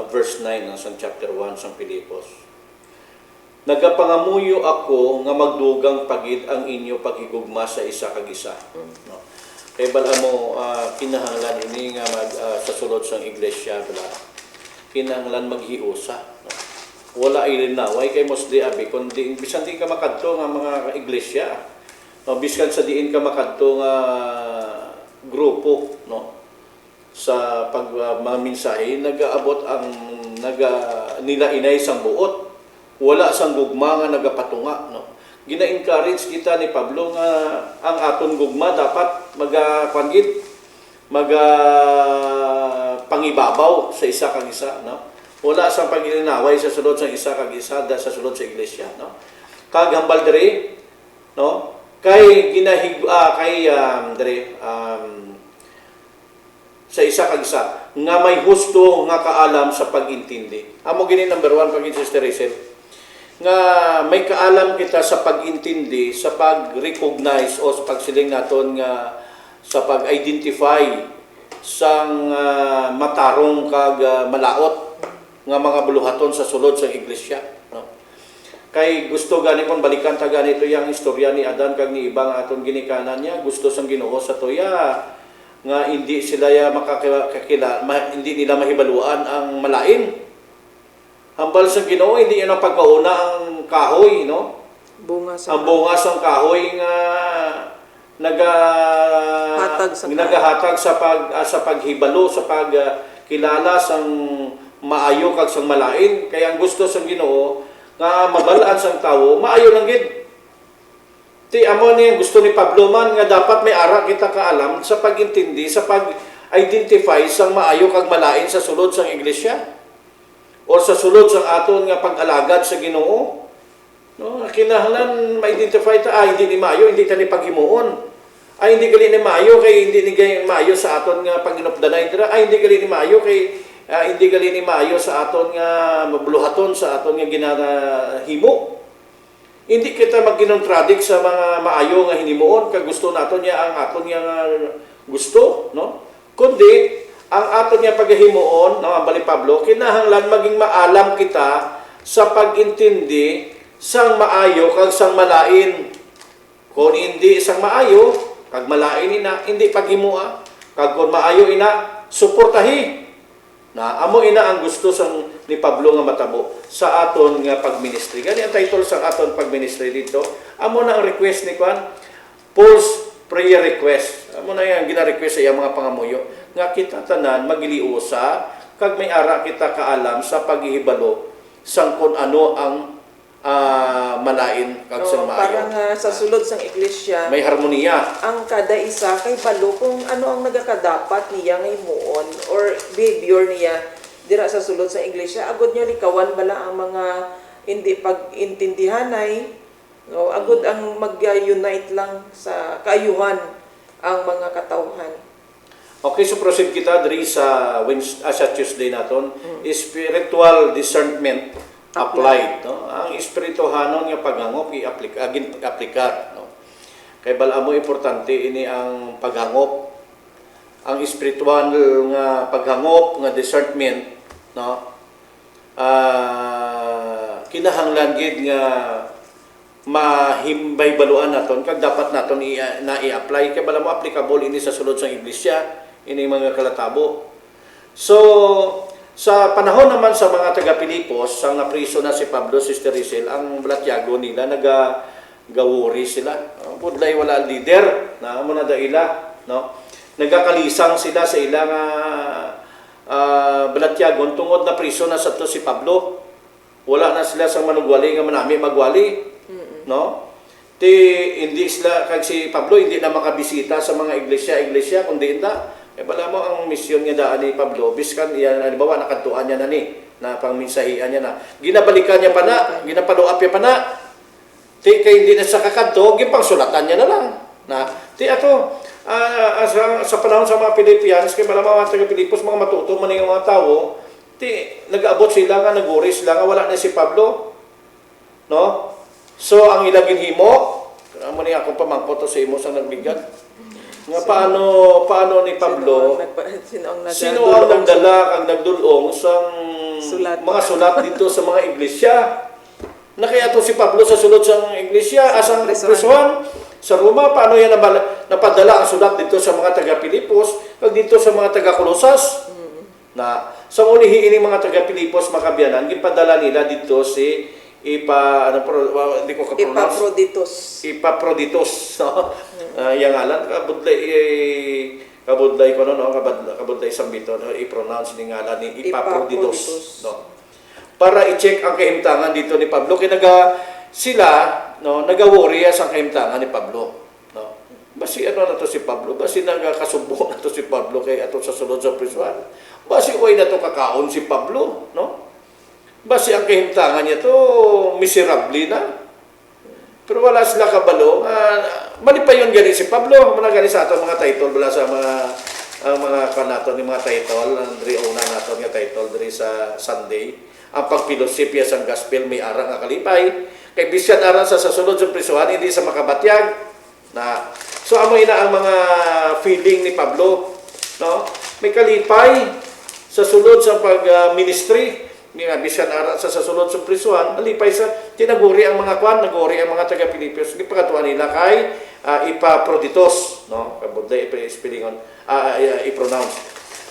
verse 9 ng chapter 1 sa Pilipos. Nagapangamuyo ako nga magdugang pagid ang inyo paghigugma sa isa kag isa. No. Kay bala mo kinahanglan ini nga sa sulod sang iglesia bala. Kinahanglan maghiusa. No. Wala ilinaway kay mosdi abi kundi bisan di ka makadto nga mga iglesia. No, biskan sa diin ka makadto nga grupo, no, sa pagmaminsahe nagaabot ang nila inay sang buot, wala sang gugma nga nagapatunga, no. Gina-encourage kita ni Pablo nga ang aton gugma dapat pangibabaw sa isa kag isa, no. Wala sang pagilinaway sa sulod sa isa kag isa sa sulod sa iglesia, no. Kag hambal diri, no, kay sa isa kag isa nga may husto nga kaalam sa pag-intindi. Amo gini number 1 pag Sister Rachel, nga may kaalam kita sa pag-intindi, sa pag-recognize o sa pagsiling naton nga sa pag-identify sang matarong kag malaot nga mga buluhaton sa sulod sa iglesia, no. Kay gusto gani kon balikan ta ganito yang istorya ni Adan kag ni ibang aton ginikanan niya, gusto sang Ginoo sa tuya nga hindi sila hindi nila mahibaluan ang malain. Hambal sa Ginoo hindi yan ang pagkauna ang kahoy, no? Ang bunga sang kahoy nga nagahatag sa paghibalo, sa pagkilala sang maayo kag sang malain. Kaya ang gusto sang Ginoo nga mabalaan sang tawo, maayo lang gid. Ti amo ni gusto ni Pablo man nga dapat may ara kita kaalam sa pagintindi, sa pag-identify sang maayo kag malain sa sulod sang iglesia o sa sulod sang aton nga pag-alagad sa Ginoo. No, kinahanglan ma-identify ta hindi ni maayo, hindi ta ni paghimuon. Hindi gali ni maayo kay hindi ni maayo sa aton nga paginupdanay dira. Hindi gali ni maayo kay hindi gali ni maayo sa aton nga mabuluhaton sa aton nga ginahimo. Hindi kita magkinontradict sa mga maayo nga hinimuon kag gusto naton niya ang aton nga gusto, no? Kundi ang aton nga paghimuon ng Bali Pablo kinahanglan maging maalam kita sa pagintindi sang maayo kag sang malain. Kung hindi sang maayo kag malain ina hindi paghimua, kag kung maayo ina suportahi. Na amo ina ang gusto sang ni Pablo nga matabo sa aton nga pagministry. Gani ang title sa aton pagministry dito. Amo na ang request ni Juan, Paul's prayer request. Amo na yang gina-request sa iyang mga pangamuyo nga kita tanan magiliusa kag may ara kita kaalam sa paghihibalo sang kun ano ang malain kag sang maayo. Parang sa sulod sang iglesia may harmonia. Ang kada isa kay balo kung ano ang nagakadapat niya nga himuon or behavior niya dira sa sulod sa iglesia, agud niya likawan bala ang mga hindi pag-intindihan ay no, agud ang mag-unite lang sa kaayuhan ang mga katawhan. Okay, so proceed kita diri sa sa Tuesday naton, spiritual discernment applied, no? Ang espirituhanon nga paghangop i-aplikar, no? Kay bala mo importante ini ang paghangop, ang espiritual nga paghangop nga discernment, no? Kinahanglan gid nga mahimbay baluan naton kag dapat naton i-apply kay bala mo applicable ini sa sulod sa iglesia, ini mga kalatabo. So sa panahon naman sa mga taga-Pilipos, ang napriso na si Pablo, Sister Rizal, ang Blatyago nila, nagawuri sila. Budlay wala leader, na muna daila, no? Nagakalisang sila sa ilang Blatyagon, tungod na priso na sa to si Pablo. Wala na sila sa manugwali nga manami magwali, no? Hindi sila, kag si Pablo, hindi na makabisita sa mga iglesia, kundi hindi. Eh, bala mo ang misyon nga daan ni Pablo, biskan iyan, halimbawa, nakantuan niya na na pangminsahian niya na. Ginabalikan niya pa na, ginapaluap niya pa na. Kaya hindi na sa kakanto, gipangsulatan niya na lang. Sa panahon sa mga Pilipians, kaya bala mga taga-Pilipos, mga matuto man yung mga tao, nag-abot sila nga, naguri sila nga, wala na si Pablo. No? So, ang ilagin himo, mo niya akong pamangko to sa imo sa nagbigat. Nga paano ni Pablo, sino ang nagdala kang nagdulong sa mga sulat dito sa mga iglesia? Na kaya to si Pablo sa sulod sa iglesia, asang prisuhan sa Roma, paano yan napadala ang sulat dito sa mga taga-Pilipos, kag dito sa mga taga-Kolosas? Na sa ulihi ini mga taga-Pilipos makabiyanan, gipadala nila dito si Epaphroditus. Epaphroditus, no? Yang ngalan kabudlay ko no, kabudlay sambito, no? I-pronounce ni ngalan ni Epaphroditus, no? Para i-check ang kahimtangan dito ni Pablo, sila, no, nagawori sa kahimtangan ni Pablo, no? Basi ano na to si Pablo, basi nagakasubo na to si Pablo kay ato sa sulod sa prisuhan. Basi uy na to kakaon si Pablo, no? Basi ang kahimtangan niya to miserable na. Pero wala sila kabalo. Mali pa yun gani si Pablo. Muna gani sa ato mga title. Wala sa mga kanato ni mga title. Dari una nato nga title dari sa Sunday. Ang pagpilosipya sa gospel may arang nga kalipay. Kay bisyan arang sa sasunod sa prisuhan, hindi sa makabatyag. So amoy na ang mga feeling ni Pablo. No? May kalipay sa sulod sa pag-ministry. Nga bisan ara sa sasulod sa prisuhan, alipay sa tinaguri ang mga kwan, naguri ang mga taga-Pilipos, gipagatuan nila kay Epaphroditus, no? Kabudlay spellingon, i-pronounce.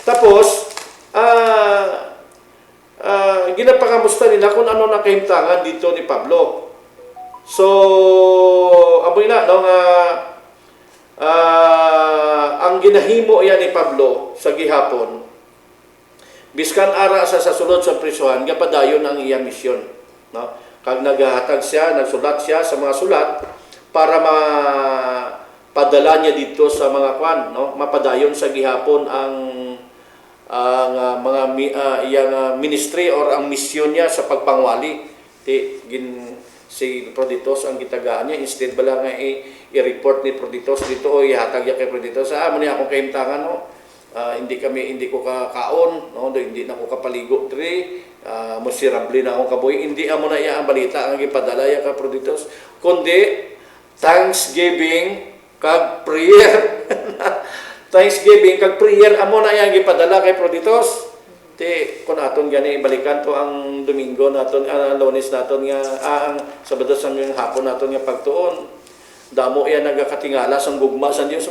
Tapos ginapakamusta nila kung ano na kahimtangan dito ni Pablo. So amoy na no nga ang ginahimo yan ni Pablo sa gihapon. Biskan ara sa sasulod sa prisuhan, gapadayon ang iya misyon, no? Kag naghatag siya, nagsulat siya sa mga sulat para mapadala niya dito sa mga kwan, no? Mapadayon sa gihapon ang mga iyang ministry or ang misyon niya sa pagpangwali. Si Epaphroditus ang gitagaan niya, instead bala nga i-report ni Epaphroditus dito o ihatag niya kay Epaphroditus, mo niya akong kahimtangan, no? Hindi ko kakaon, no? Hindi na ko kapaligo diri, miserable na akong kaboy. Hindi amo na iya ang balita ang gipadala ya ka Epaphroditus, kundi thanksgiving kag prayer. Thanksgiving kag prayer amo na iya gipadala kay Epaphroditus. Kun aton gani balikan to ang Domingo naton, Lunes naton nga ang Sabado sa hapon naton nga pagtuon. Damo iya nagakatingala sang gugma sa Dios.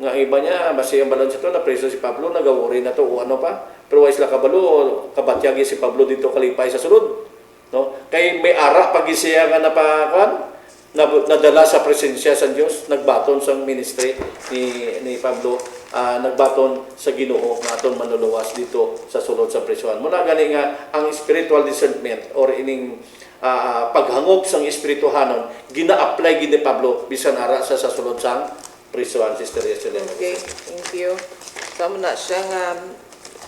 Nga iba niya, basi ang balon ito, napreso si Pablo, nagawuri na to, o ano pa. Pero wais la kabalo, kabatyagi si Pablo dito kalipay sa sulod. No? Kay may ara, pag siya nga nadala sa presensya sa Diyos, nagbaton sa ministry ni Pablo, nagbaton sa Ginoo, nga aton manuluwas dito sa sulod sa presuhan. Muna gani nga, ang spiritual discernment, or ining paghangop sang espirituhanon, gina-apply gini Pablo, bisan ara sa sulod sang prisuhan, Sister Yeselena. Okay, thank you. Tama na siya nga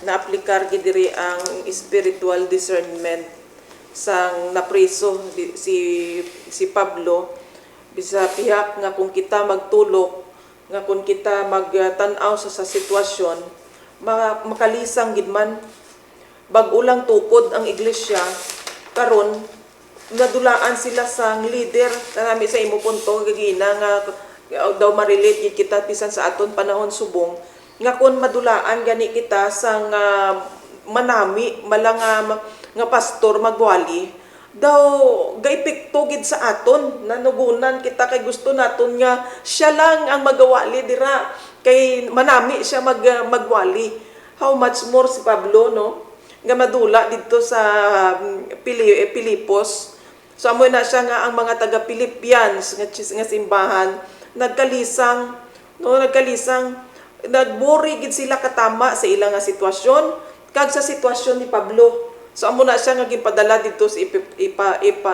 naaplikar gid diri ang spiritual discernment sang napriso si Pablo bisa pihak nga kung kita magtulok nga kung kita magtan-aw sa sitwasyon makalisang gid man bag-ulang tukod ang iglesia karon nadulaan sila sang leader kanami sa imo punto gagina nga daw ma-relate gid kita bisan sa aton panahon subong nga kun madulaan gani kita sang manami malang nga pastor magwali daw gaepekto gid sa aton nanugunan kita kay gusto naton nga siya lang ang magawali dira kay manami siya magwali. How much more si Pablo no nga madula didto sa Pilipos. So amo na siya nga ang mga taga Philippians nga simbahan nagkalisang nagburi gid sila katama sa ilang nga sitwasyon kag sa sitwasyon ni Pablo. So amo na siya nga ginpadala dito sa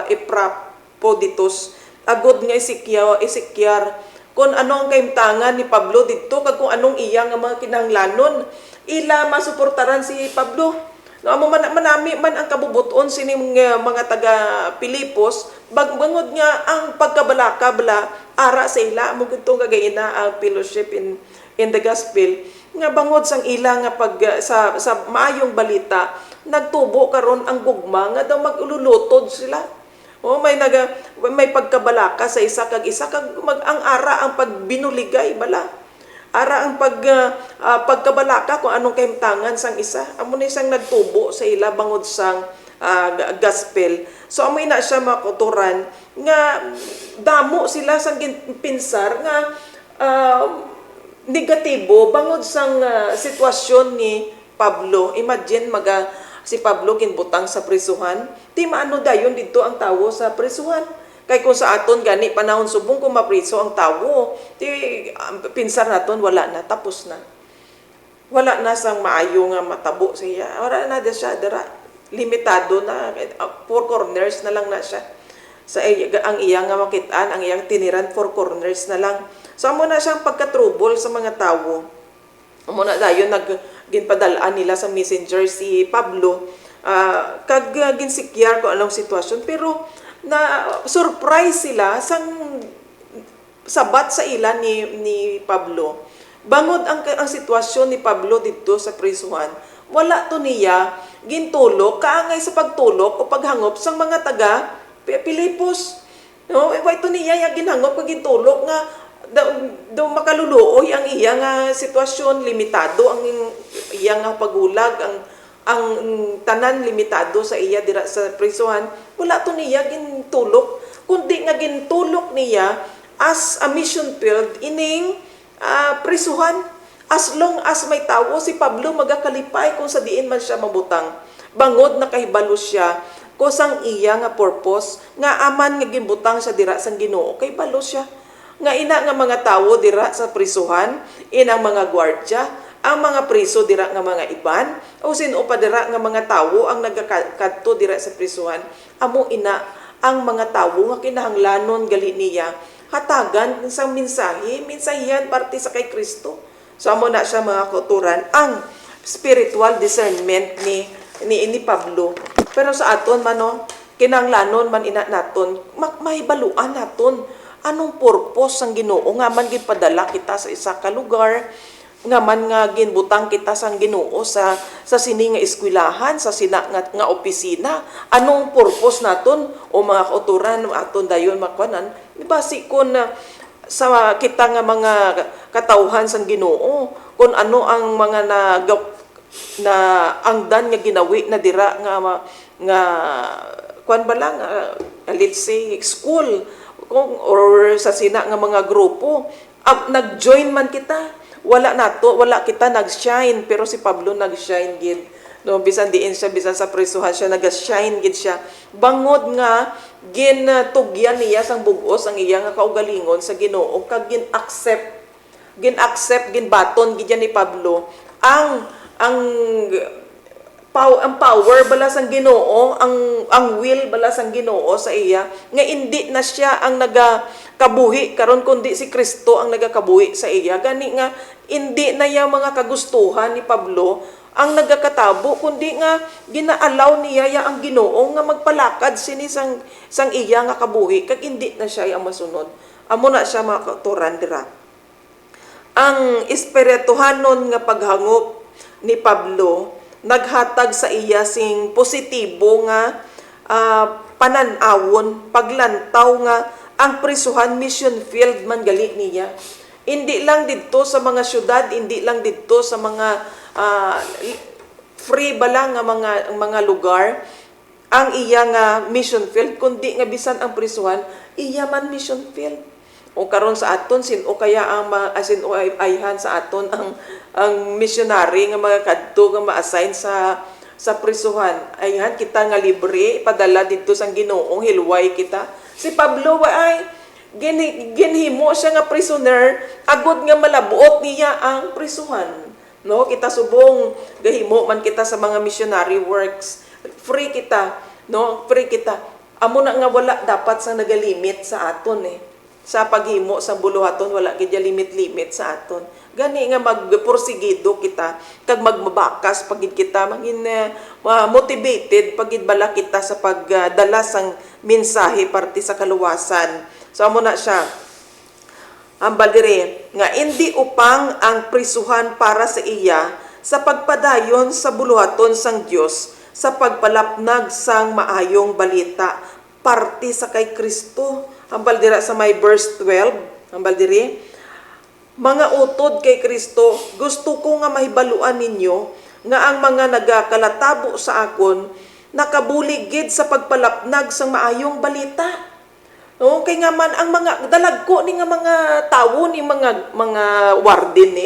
Epaphroditus agod nga Ezekiar kung anong kaimtangan ni Pablo dito kag kung anong iya nga mga kinahanglanon ila masuportaran si Pablo. No amo manami man ang kabubuton sining mga taga Pilipos bangod nga ang pagkabalaka ara sa ila mo gitong kagaina ang fellowship in the gospel nga bangod sang ila nga pag sa maayong balita nagtubo karon ang gugma nga daw maglulutod sila. May pagkabalaka sa isa kag ang ara ang pagbinuligay bala. Ara ang pagkabalaka kung anong kahimtangan sang isa. Amo na isang nagtubo sa ila bangod sang gospel. So amo na siya makuturan nga damo sila sang pinsar nga negatibo bangod sang sitwasyon ni Pablo. Imagine si Pablo ginbutang sa prisuhan. Di maano dayon dito ang tawo sa prisuhan. Kay kung sa aton gani panahon subong kung mapriso ang tawo, di pinsar naton wala na tapos na. Wala na sang maayo nga matabo siya. Wala na siya dara. Limitado na four corners na lang na siya. Sa ang iyang nga makitaan, ang iyang tiniran four corners na lang. So amo na siyang pagka-trouble sa mga tawo. Amo na dayon ginpadalaan nila sa messenger si Pablo kag ginsikyar ko anong sitwasyon pero na surprise sila sang sabat sa ila ni Pablo bangod ang sitwasyon ni Pablo dito sa prisuhan wala to niya gintulok kaangay sa pagtulok o paghangop sang mga taga Pilipos no why to niya ginhangop kag gintulok nga daw makaluluoy ang iya nga sitwasyon limitado ang iya nga pagulag ang tanan limitado sa iya dira sa prisuhan wala to niya gintulok kundi nga gintulok niya as a mission field ining prisuhan as long as may tawo si Pablo magakalipay kung sa diin man siya mabutang bangod nakahibalo siya kusang iya nga purpose nga aman nga ginbutang siya dira sang Ginoo kay balo siya nga ina nga mga tawo dira sa prisuhan, inang mga gwardya, ang mga priso dira nga mga iban, o sino pa dira nga mga tawo ang nagakadto dira sa prisuhan, amo ina ang mga tawo nga kinahanglanon gali niya, hatagan sa mensahihan parte sa kay Kristo. So amo na siya mga kauturan, ang spiritual discernment ni Pablo. Pero sa aton man kinahanglanon man ina naton, mahibaluan naton anong purpose ang Ginoo nga man ginpadala kita sa isa ka lugar nga man nga ginbutang kita sang Ginoo sa sini nga eskwelahan sa sina nga opisina anong purpose naton o mga kauturan aton dayon makuanan basi kon sa kita nga mga katawhan sang Ginoo kung ano ang mga na angdan nga ginawi na dira nga kuan ba lang let's say school or sa sina nga mga grupo nag-join man kita wala kita nag-shine pero si Pablo nag-shine gid no bisan diin siya bisan sa prisuhan siya nag-shine gid siya bangod nga ginatugyan niya sang bug-os ang iya nga kaugalingon sa Ginoo kag ginaccept ginbaton gid ni Pablo ang ang power bala sang Ginoo, ang will bala sang Ginoo sa iya, nga hindi na siya ang nagakabuhi karon kundi si Kristo ang nagakabuhi sa iya. Gani nga hindi na yang mga kagustuhan ni Pablo ang nagakatabo, kundi nga ginaalaw niya ya ang Ginoo nga magpalakad sini sang iya nga kabuhi kag hindi na siya ang masunod. Amo na siya mga kauturan dira. Ang espirituhanon nga paghangop ni Pablo naghatag sa iya sing positibo nga pananawon, paglantaw nga ang prisuhan mission field man gali niya. Hindi lang didto sa mga syudad, hindi lang didto sa mga free bala nga mga lugar ang iya nga mission field, kundi nga bisan ang prisuhan iya man mission field. O karon sa aton o kaya ang ayhan sa aton ang missionary nga mga kadto nga ma-assign sa prisuhan. Ayhan kita nga libre padala didto sang Ginoong hilway kita. Si Pablo ay ginhimo siya nga prisoner agud nga malabuot niya ang prisuhan. No, kita subong gahimo man kita sa mga missionary works. Free kita, no? Free kita. Amo na nga wala dapat sa nagalimit sa aton sa paghimo sa buluhaton wala gid limit-limit sa aton. Gani nga magporsigido kita kag magmabakas pagid kita mangin motivated pagid bala kita sa pagdala sang mensahe parte sa kaluwasan. So amo na siya. Ambal dire nga hindi upang ang prisuhan para sa iya sa pagpadayon sa buluhaton sang Dios sa pagpalapnag sang maayong balita parte sa kay Kristo. Ambal dira sa may verse 12, ambal diri, mga utod kay Kristo, gusto ko nga mahibaluan ninyo nga ang mga nagakalatabo sa akon nakabuligid sa pagpalapnag sang maayong balita. No, kay nga man ang mga dalagko ni nga mga tawo ni mga warden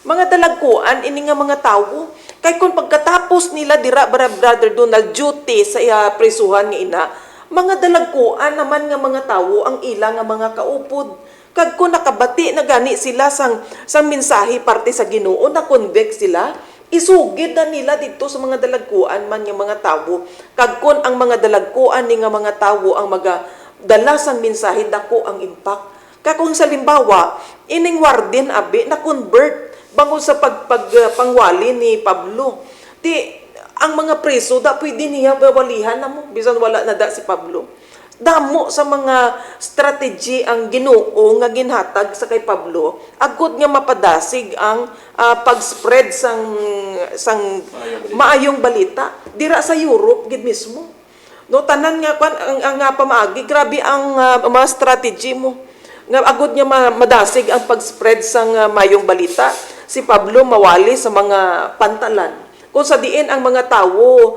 mga dalagkoan ini nga mga tawo. Kay kung pagkatapos nila dira Brother Donald duty sa prisuhan nga ina, mga dalagkuan naman nga mga tawo ang ilang nga mga kaupod. Kag kung nakabati na gani sila sang mensahe parte sa Ginoo, na convict sila, isugid na nila dito sa mga dalagkuan man nga mga tawo. Kag kung ang mga dalagkuan ni nga mga tawo ang magadala sang mensahe, dako ang impact. Kag kung sa limbawa, ining warden abi na convert bangod sa pangwali ni Pablo. Ang mga preso da pwede niya bawalihan na mo bisan wala na da si Pablo. Damo sa mga strategy ang Ginoo nga ginhatag sa kay Pablo agud nga mapadasig ang pag-spread sang maayong balita dira sa Europe gid mismo. No tanan nga ang pamaagi grabe ang mga strategy mo nga agud nga madasig ang pag-spread sang maayong balita. Si Pablo mawali sa mga pantalan. Kung sa diin ang mga tawo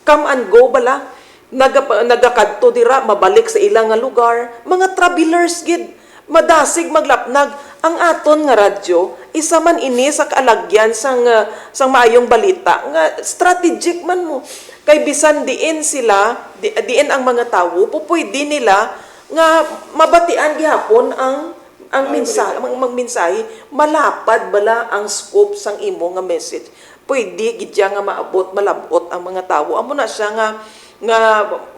come and go bala, nagakadto dira mabalik sa ilang nga lugar, mga travelers gid madasig maglapnag ang aton nga radyo isa man ini sa kaalagyan sang maayong balita nga strategic man mo kay bisan diin diin ang mga tawo pupwede nila nga mabatian gihapon ang mensahe malapad bala ang scope sang imo nga message. Pwede gidya nga maabot malabot ang mga tawo. Amo na siya nga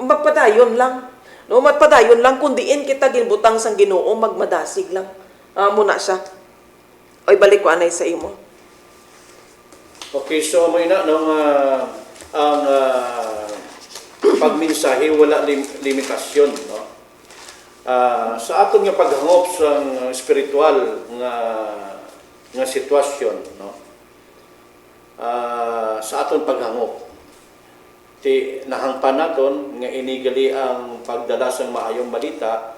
mapadayon lang. No, mapadayon lang kun diin kita ginbutang sang Ginoo magmadasig lang. Amo na siya. Oy balik ko anay sa imo. Okay, so may na ang pagmensahe wala limitasyon, no? Sa aton nga paghangop sa spiritual nga sitwasyon, no? Sa aton paghangop nahangpan naton nga inigali ang pagdala sang maayong balita,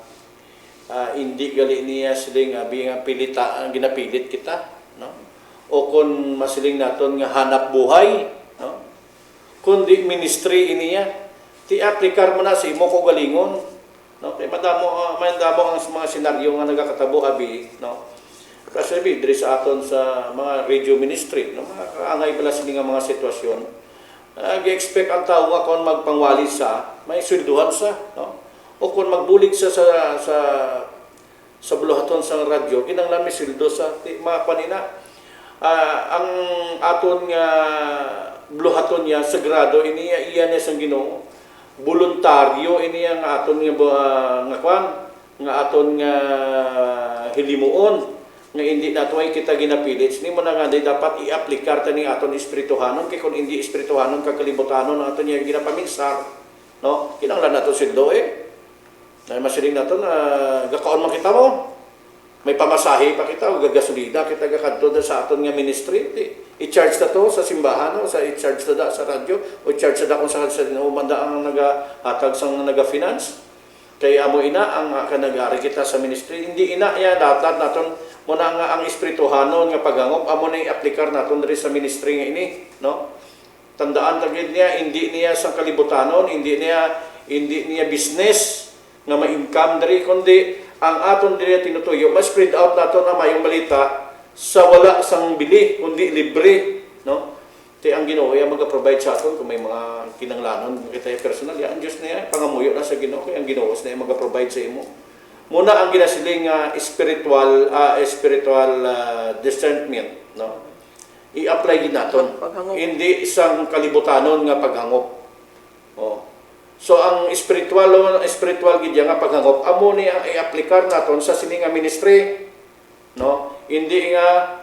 hindi gali niya siling nga pilita ginapilit kita, no? O kun masiling naton nga hanap buhay, no? Kundi ministry iniya ti aplikar mo na sa imo ko galingon. No, kay madamo ang mga senaryo nga nagakatabo abi, no. Kasi diri sa aton sa mga radio ministry, no, mga kaangay pala sini nga mga sitwasyon. Gi-expect ang tawo kon magpangwali sa may swelduhan sa, no. O kon magbulig sa buluhaton sa radyo, kinahanglan may sweldo sa mga panina. ang aton nga bluhaton niya sagrado iniya iya niya sang Ginoo. Voluntaryo iniya nga aton nga kwan nga aton nga hilimuon nga hindi nato ay kita ginapilit. Ni mo na nga dapat i-aplikar tani aton espirituhanon kay kun hindi espirituhanon kakalibutanon aton niya ginapaminsar, no? Kinahanglan nato sidlo na masiling nato na gakaon man kita mo. May pamasahe pa kita o gagasolina kita gakadto sa aton nga ministry. I-charge na to sa simbahan o sa i-charge na sa radyo o i-charge na kung saan sa umanda ang nagahatag sang naga-finance. Kaya amo ina ang kanagari kita sa ministry. Hindi ina yan dapat naton muna nga ang espirituhanon nga paghangop amo na i-aplikar naton diri sa ministry nga ini, no? Tandaan tagid niya hindi niya sang kalibutanon, hindi niya business nga ma-income diri kundi ang aton diri tinutuyo mas spread out naton ang mayong balita sa wala sang bili kundi libre, no? Ti ang Ginoo ay maga-provide sa aton kung may mga kinanglanon kita personal ya ang Dios niya pangamuyo na sa Ginoo kay ang Ginoo na maga-provide sa imo. Muna ang ginasiling spiritual discernment, no? I-apply gid naton. Hindi isang kalibutanon nga paghangop. Oh. So ang spiritual gid nga paghangop amo ni ang i-aplikar naton sa sining nga ministry, no? Hindi nga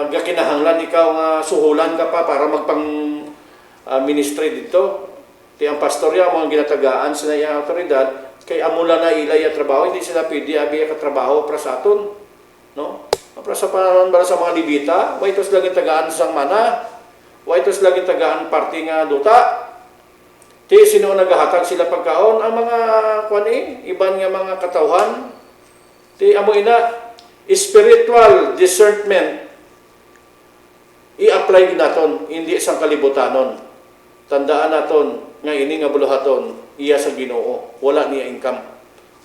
gakinahanglan ikaw nga suhulan ka pa para magpang ministry dito. Ti ang pastorya mo ang ginatagaan sa iyang autoridad kay amula na ilay at trabaho hindi sila pwede abi ka trabaho para sa aton, no? Para sa panahon para sa mga libita, way tos lagi tagaan sang mana, way tos lagi tagaan party nga duta. Ti sino nagahatag sila pagkaon ang mga kuan iban nga mga katawhan. Ti amo ina spiritual discernment i-apply naton hindi isang kalibutanon. Tandaan naton nga ini nga buluhaton iya sa Ginoo wala niya income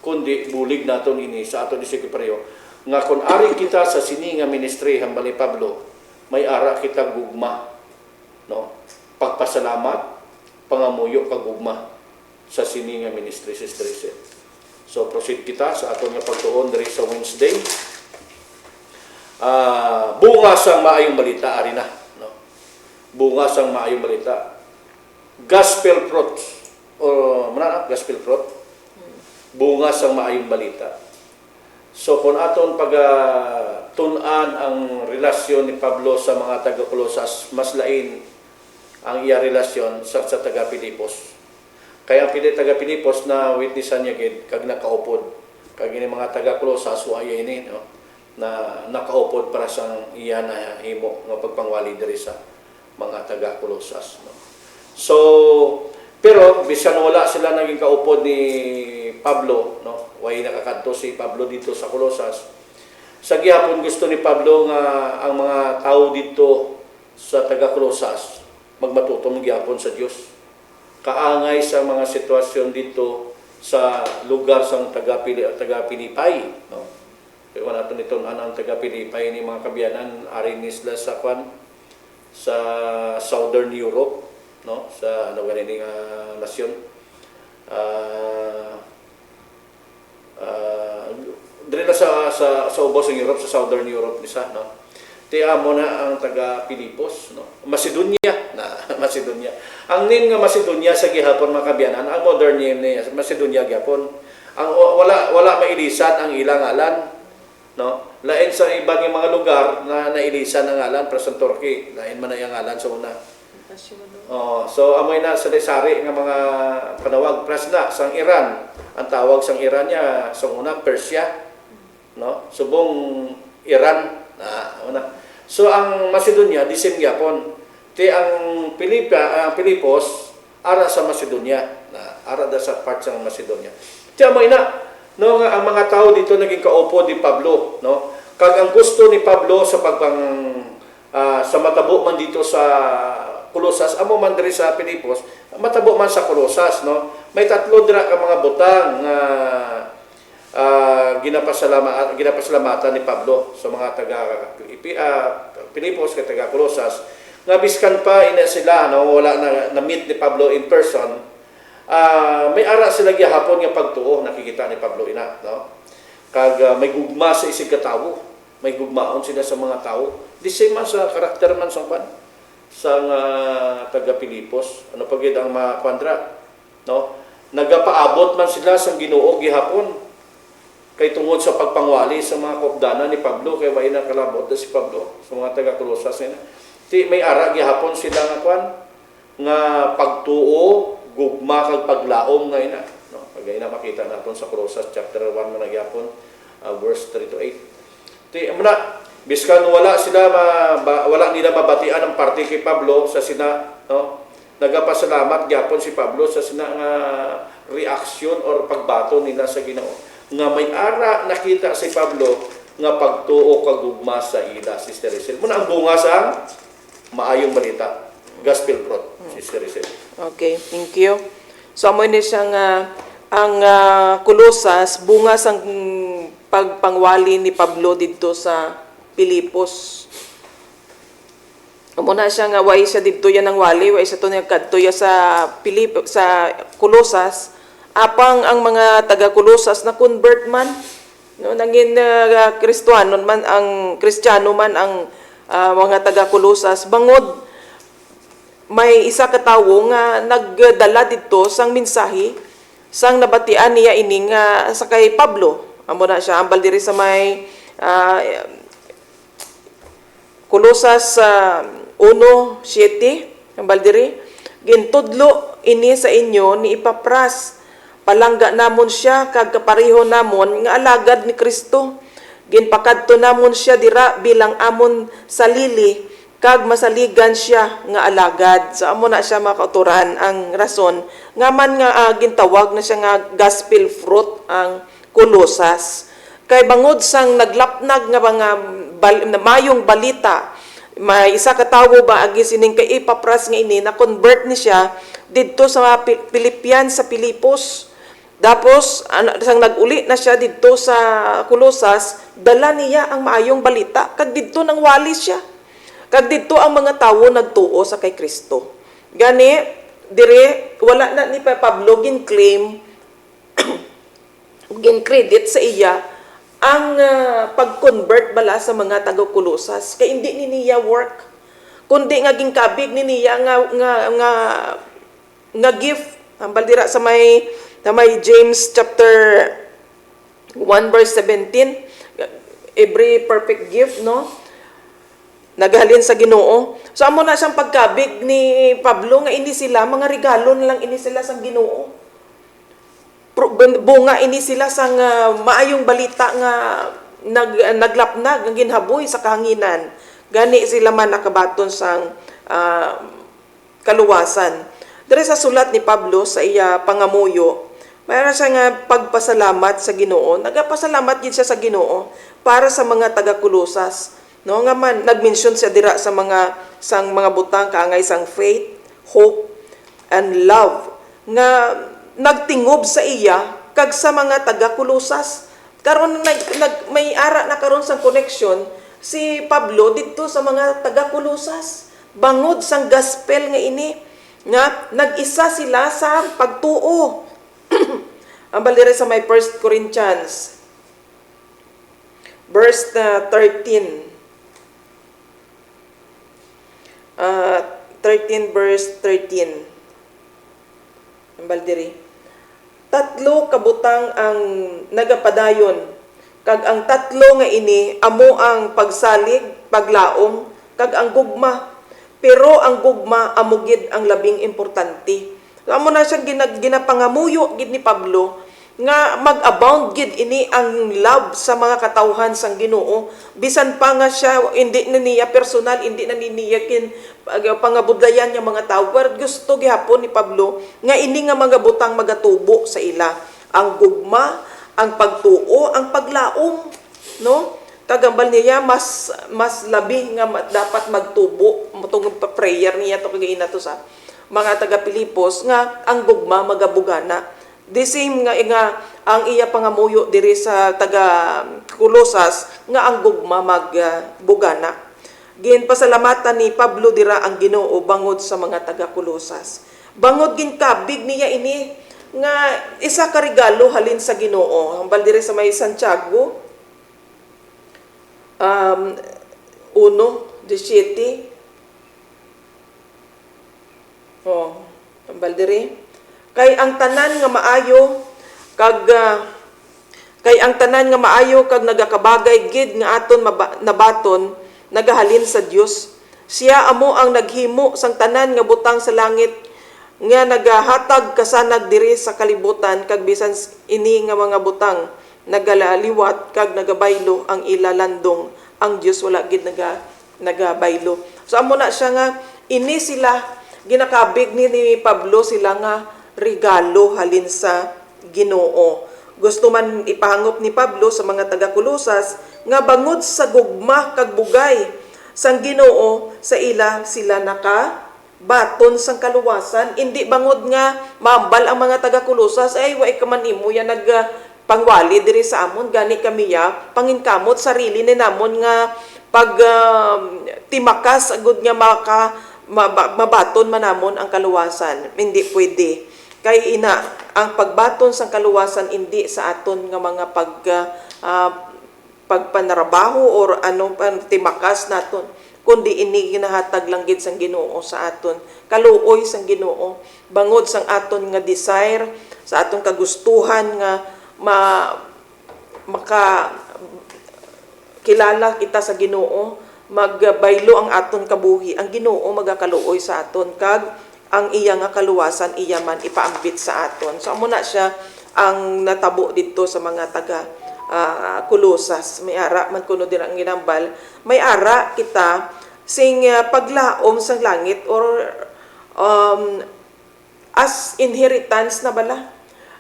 kundi bulig naton ini sa aton sekretaryo nga kun ari kita sa sini nga ministry hambali Pablo may ara kita gugma, no? Pagpasalamat pangamuyo kag gugma sa sini nga ministry Sister Isel. So proceed kita sa aton nga pagtuon diri sa Wednesday. Bunga sang maayong balita ari na, no? Bunga sang maayong balita. Gospel fruit o manana gospel fruit. Bunga sang maayong balita. So kung aton tun-an ang relasyon ni Pablo sa mga taga-Colosas, mas lain ang iya relasyon sa taga-Pilipos. Kaya ang taga-Pilipos na witnessan niya gid kag nakaupod kag ini mga taga-Colosas wa ini, no? Na nakaupod para sa iya na himo nga pagpangwali diri sa mga taga-Colosas, no? So pero bisan wala sila naging kaupod ni Pablo, no? Way nakakadto si Pablo dito sa Colosas. Sa gihapon gusto ni Pablo nga ang mga tao dito sa taga-Colosas magmatutom gihapon sa Dios. Kaangay sa mga sitwasyon dito sa lugar sang taga-Pilipay, no? Kaya wala ito nito ang taga-Pilipay ni mga kabyanan ari ni sila sa sa Southern Europe, no? Sa ano ganing nasyon dire na sa ubos ng Europe, sa Southern Europe nisa, no? Tiya mo na ang taga Pilipos, no? Macedonia na Macedonia. Ang name nga Macedonia sa gihapon mga kabyanan, ang modern name niya Macedonia gihapon. Ang wala mailisan ang ilang ngalan, no? Lain sa ibang mga lugar na nailisan ang ngalan para sa Turkey, lain man na yung ngalan sa una. Oh, so amoy na sa sari nga mga panawag prasna sang Iran. Ang tawag sang Iran niya sa una Persia, no? Subong Iran una. So ang Macedonia di same gyapon. Ti ang Pilipos ara sa Macedonia, ara da sa part sang Macedonia. Ti amoy na no nga ang mga tao dito naging kaupo ni Pablo, no? Kag ang gusto ni Pablo sa sa matabo man dito sa Colosas, amo man diri sa Pilipos, matabo man sa Colosas, no? May tatlo dira ka mga butang nga ginapasalamatan ni Pablo sa mga taga Pilipos kay taga Colosas. Nga biskan pa ina sila, no, wala na meet ni Pablo in person. May ara sila gihapon nga pagtuo nakikita ni Pablo ina, no? Kag may gugma sa isig katawo. may gugmaon sila sa mga tao. The same man sa karakter man sa kwan sa taga Pilipos. Ano pa gid ang makandra, no? Nagapaabot man sila sa Ginoo gihapon kay tungod sa pagpangwali sa mga kopdana ni Pablo kay way na kalabot na si Pablo sa mga taga Colosas nila. Ti may ara gihapon sila nga kwan nga pagtuo, gugma kag paglaom nga ina, no? Pagay na makita naton sa Colosas chapter 1 man gyapon verse 3 to 8. Ti amuna biskan wala sila wala nila mabatian ang parte kay Pablo sa sina, no? Nagapasalamat gyapon si Pablo sa sina nga reaksyon or pagbato nila sa Ginoo. Nga may ara nakita si Pablo nga pagtuo kag gugma sa ila, Sister Rachel. Muna ang bunga sa maayong balita, gospel fruit, Sister Rachel. Okay, thank you. So, amo ni siyang ang Colosas, bunga sang pagpangwali ni Pablo dito sa Pilipos. Amo na siya nga, way siya dito yan ng wali, way siya ito nagkadto sa Colosas, apang ang mga taga-Colosas na convert man, no, nangin Kristiyano man ang mga taga-Colosas, bangod may isa ka tawo nga nagdala dito sang mensahe sang nabatian niya ining sa kay Pablo. Amo na siya ambal diri sa may Colosas 1:7 ambal diri, gintudlo ini sa inyo ni Epapras, palangga namon siya kag kapareho namon nga alagad ni Kristo. Ginpakadto namon siya dira bilang amon salili kag masaligan siya nga alagad. So amo na siya makauturan ang rason nga man nga gintawag na siya nga gospel fruit ang Colosas. Kay bangod sang naglapnag nga mga mayong balita, may isa ka tawo ba agi sining kay Epapras nga ini na convert ni siya didto sa Pilipian sa Pilipos. Tapos sang nag-uli na siya didto sa Colosas, dala niya ang maayong balita kag didto nang wali siya. Kag didto ang mga tawo nagtuo sa kay Kristo. Gani dire wala na ni Pablo gin-claim gin-credit sa iya ang pag-convert bala sa mga taga-Colosas kay hindi ni niya work kundi nga gingkabig ni niya nga gift ambal dira sa may James chapter 1 verse 17, every perfect gift, no, naghalin sa Ginoo. So amo na siyang pagkabig ni Pablo nga ini sila mga regalo na lang ini sila sa Ginoo. Bunga ini sila sang maayong balita nga naglapnag ang ginhaboy sa kahanginan. Gani sila man nakabaton sang kaluwasan. Diri sa sulat ni Pablo sa iya pangamuyo, mayroon siya nga pagpasalamat sa Ginoo. Nagapasalamat gid siya sa Ginoo para sa mga taga-Colosas. No nga man nagmention siya dira sa mga butang kaangay sang faith, hope and love nga nagtingob sa iya kag sa mga taga-Colosas. Karon may ara na karon sang connection si Pablo dito sa mga taga-Colosas. Bangod sang gospel nga ini nga nag-isa sila sa pagtuo. Ang balire sa may 1 Corinthians verse 13. 13 verse 13. Ang baldiri. Tatlo kabutang ang nagapadayon kag ang tatlo nga ini amo ang pagsalig, paglaom kag ang gugma. Pero ang gugma amo gid ang labing importante. Amo na siya ginapangamuyo gid ni Pablo nga mag-abound gid ini ang love sa mga katawhan sang Ginoo. Bisan pa nga siya hindi na niya personal, hindi na niya pangabudlayan nga mga tao. Pero gusto gihapon ni Pablo nga ini nga mga butang magatubo sa ila. Ang gugma, ang pagtuo, ang paglaom, no? Kagambal niya mas labi nga dapat magtubo motong prayer niya to kagay na to sa mga taga Pilipos nga ang gugma magabugana. The same nga ang iya pangamuyo diri sa taga Colosas nga ang gugma magbugana. Ginpasalamatan ni Pablo dira ang Ginoo bangod sa mga taga Colosas. Bangod ginkabig niya ini nga isa ka regalo halin sa Ginoo. Hambal diri sa may Santiago 1:17. Ang baldiri. Kay ang tanan nga maayo kag nagakabagay gid nga aton nabaton nagahalin sa Dios. Siya amo ang naghimo sang tanan nga butang sa langit nga nagahatag kasanag diri sa kalibutan kag bisan ini nga mga butang nagalaliwat kag nagabaylo ang ilalandong ang Dios wala gid nagabaylo. So amo na siya nga ini sila ginakabig ni Pablo sila nga regalo halin sa Ginoo. Gusto man ipahangop ni Pablo sa mga taga-Kolosas nga bangod sa gugma kag bugay sang Ginoo sa ila sila baton sang kaluwasan. Hindi bangod nga mambal ang mga taga-Kolosas ay way ka man imo yan pangwali diri sa amon gani kami panginkamot sarili ni namon nga pag timakas agud nga mabaton manamon ang kaluwasan. Hindi pwede. Kay ang pagbaton sang kaluwasan hindi sa aton nga mga pagpanarabaho or timakas naton, kundi ini ginahatag lang gid sang Ginoo sa aton. Kaluoy sang Ginoo bangod sang aton nga desire, sa aton kagustuhan nga kilala kita sa Ginoo, magbaylo ang aton kabuhi. Ang Ginoo magakaluoy sa aton kag ang iya nga kaluwasan iya man ipaambit sa aton. So amo na siya ang natabo didto sa mga taga Kolosas. May ara man kuno din ang ginambal. May ara kita sing paglaom sang langit or as inheritance na bala.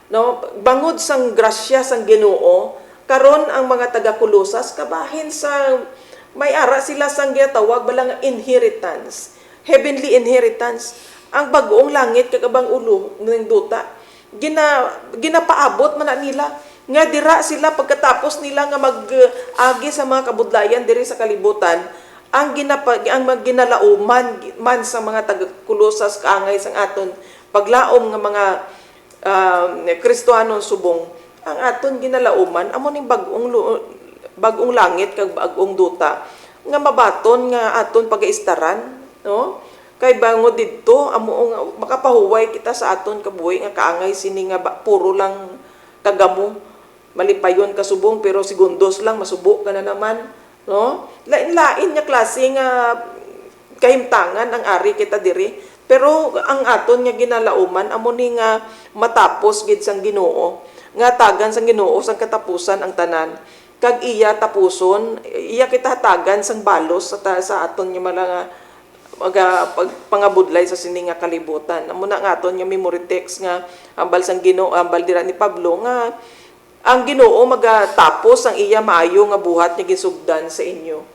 No, bangod sang grasya sang Ginoo karon ang mga taga Kolosas kabahin sa may ara sila sang gitawag balang inheritance, heavenly inheritance. Ang bagoong langit kag abang ulo ng duta ginapaabot man na nila nga dira sila pagkatapos nila nga mag-agi sa mga kabudlayan diri sa kalibutan ang ginalauman man sa mga taga-Kolosas kaangay sang aton paglaom nga mga Kristohanon subong ang aton ginalauman amo ning bagong langit kag bagong duta nga mabaton nga aton pagaistaran, no? Kay bangod didto amo makapahuway kita sa aton kabuhi nga kaangay sini nga puro lang tagamo malipayon ka subong pero segundos lang masubo ka na naman, no? Lain-lain nga klase nga kahimtangan ang ari kita diri pero ang aton nga ginalauman amo ni nga matapos gid sang Ginoo nga tagan sang Ginoo sang katapusan ang tanan kag iya tapuson iya kita hatagan sang balos sa aton nga mga pangabudlay sa sini nga kalibutan. Amo na nga aton nga memory text nga ambal sang Ginoo ambal dira ni Pablo nga ang Ginoo magatapos ang iya maayo nga buhat nga gisugdan sa inyo.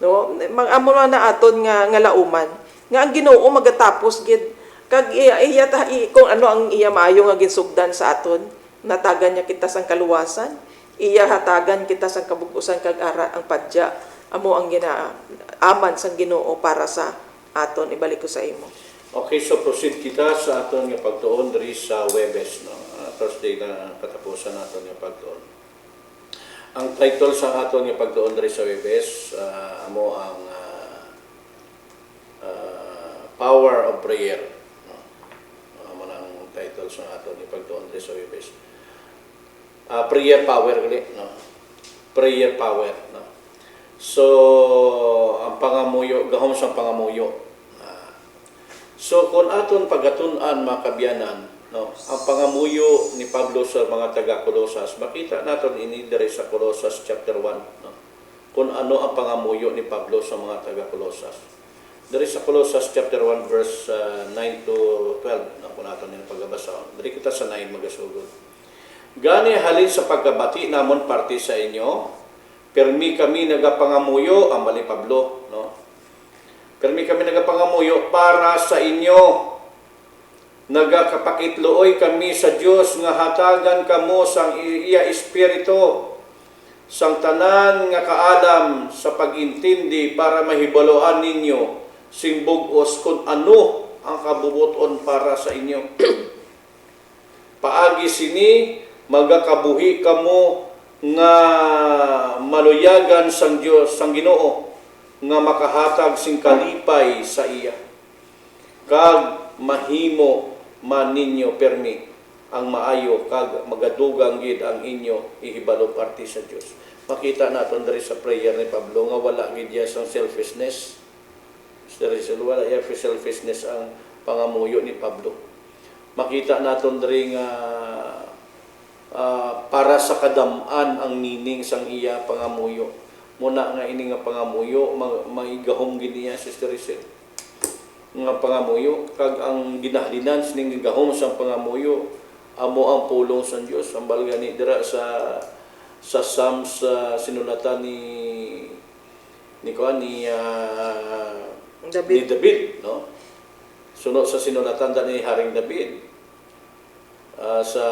No, amo na aton nga lauman nga ang Ginoo magatapos gid kag iya kung ano ang iya maayo nga gisugdan sa aton natagan niya kita sang kaluwasan, iya hatagan kita sang kabug-usan kag ara ang padya amo ang ginaaman sang Ginoo para sa aton. Ibalik ko sa imo. Okay, so proceed kita sa aton nga pagtuon diri sa Webes, no? Thursday na katapusan naton nga pagtuon. Ang title sa aton nga pagtuon diri sa Webes amo ang Power of Prayer, no? Amo ang title sa aton nga pagtuon diri sa Webes. Prayer power gali, no? Prayer power, no? So ang pangamuyo gahom sa pangamuyo. So kung aton pagatun-an mga kabyanan, no, ang pangamuyo ni Pablo sa mga taga-Kolosas, makita naton ini diri sa Colossus chapter 1, no. Kung ano ang pangamuyo ni Pablo sa mga taga-Kolosas. Diri sa Colossus chapter 1 verse 9 to 12, no, kung aton ni pagbabasa. Diri kita sa 9 magasugod. Gani halin sa pagkabati namon parte sa inyo, permi kami nagapangamuyo ang mali Pablo, no. Permi kami nagapangamuyo para sa inyo. Nagakapakitluoy kami sa Dios nga hatagan kamo sang iya espiritu sang tanan nga kaalam sa pagintindi para mahibaloan ninyo sing bug-os kung ano ang kabubuton para sa inyo. Paagi sini magakabuhi kamo nga maluyagan sang Dios sang Ginoo nga makahatag sing kalipay sa iya kag mahimo man ninyo permi ang maayo kag magadugang gid ang inyo ihibalo parte sa Dios. Makita naton diri sa prayer ni Pablo nga wala gid iya sang selfishness. Wala iya selfishness ang pangamuyo ni Pablo. Makita naton diri nga para sa kadam-an ang meaning sang iya pangamuyo. Muna nga ini nga pangamuyo maigahom gid niya Sister Rachel. Nga pangamuyo kag ang ginahlinan sining gahom sang pangamuyo amo ang pulong sa Dios. Ang balgani dira sa Psalms sinulatan ni David, no? Sunod sa sinulatan ni Haring David sa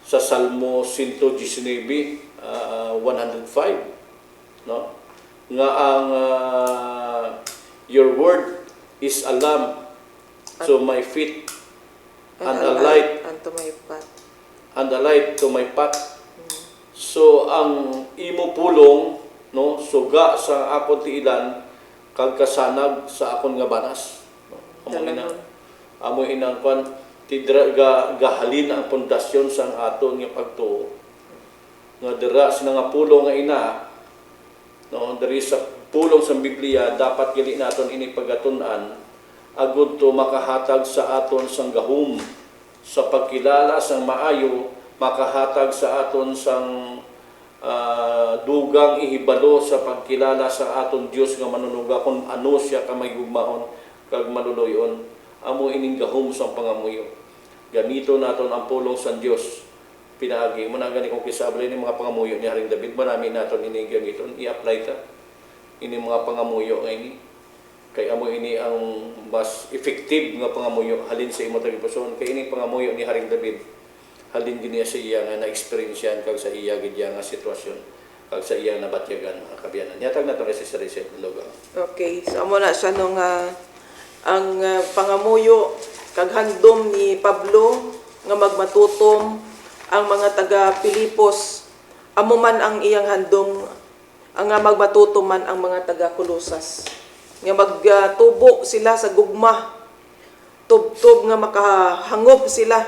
Salmo 119, 105, no? Nga ang your word is a lamp to my feet and a light unto my path. And a light to my path. So ang imo pulong, no, suga sa akon tiilan kag kasanag sa akon nga banas. No? Amo inang kon tidra gahalin ang pundasyon sang aton nga pagtuo. Nga dira sina nga pulong nga ina, no, diri sa pulong sa Biblia dapat gali naton ini pagatun-an agud to makahatag sa aton sang gahom sa pagkilala sang maayo, makahatag sa aton sang dugang ihibalo sa pagkilala sa aton Dios nga manunuga kung ano siya kamayugmaon kag maluluyon. Amo ining gahom sang pangamuyo. Gamito naton ang pulong sa Dios. Pinaagi mo na gani kung kisablay ni mga pangamuyo ni Haring David, marami naton ini gamiton i-apply ta ini mga pangamuyo nga ini. Kay amo ini ang mas effective nga pangamuyo halin sa imo tagipuson. Kay ini pangamuyo ni Haring David halin giniya sa iya nga na-experience kag sa iya gid nga sitwasyon kag sa iya nabatyagan mga kabyanan. Yatag nato si Sister Rachel Lugang. Okay, so amo na siya nung ang pangamuyo kag handom ni Pablo nga magmatutom ang mga taga Pilipos. Amo man ang iyang handom ang magmatutom man ang mga taga Colosas. Nga magtubo sila sa gugma. Tub-tub nga makahangop sila.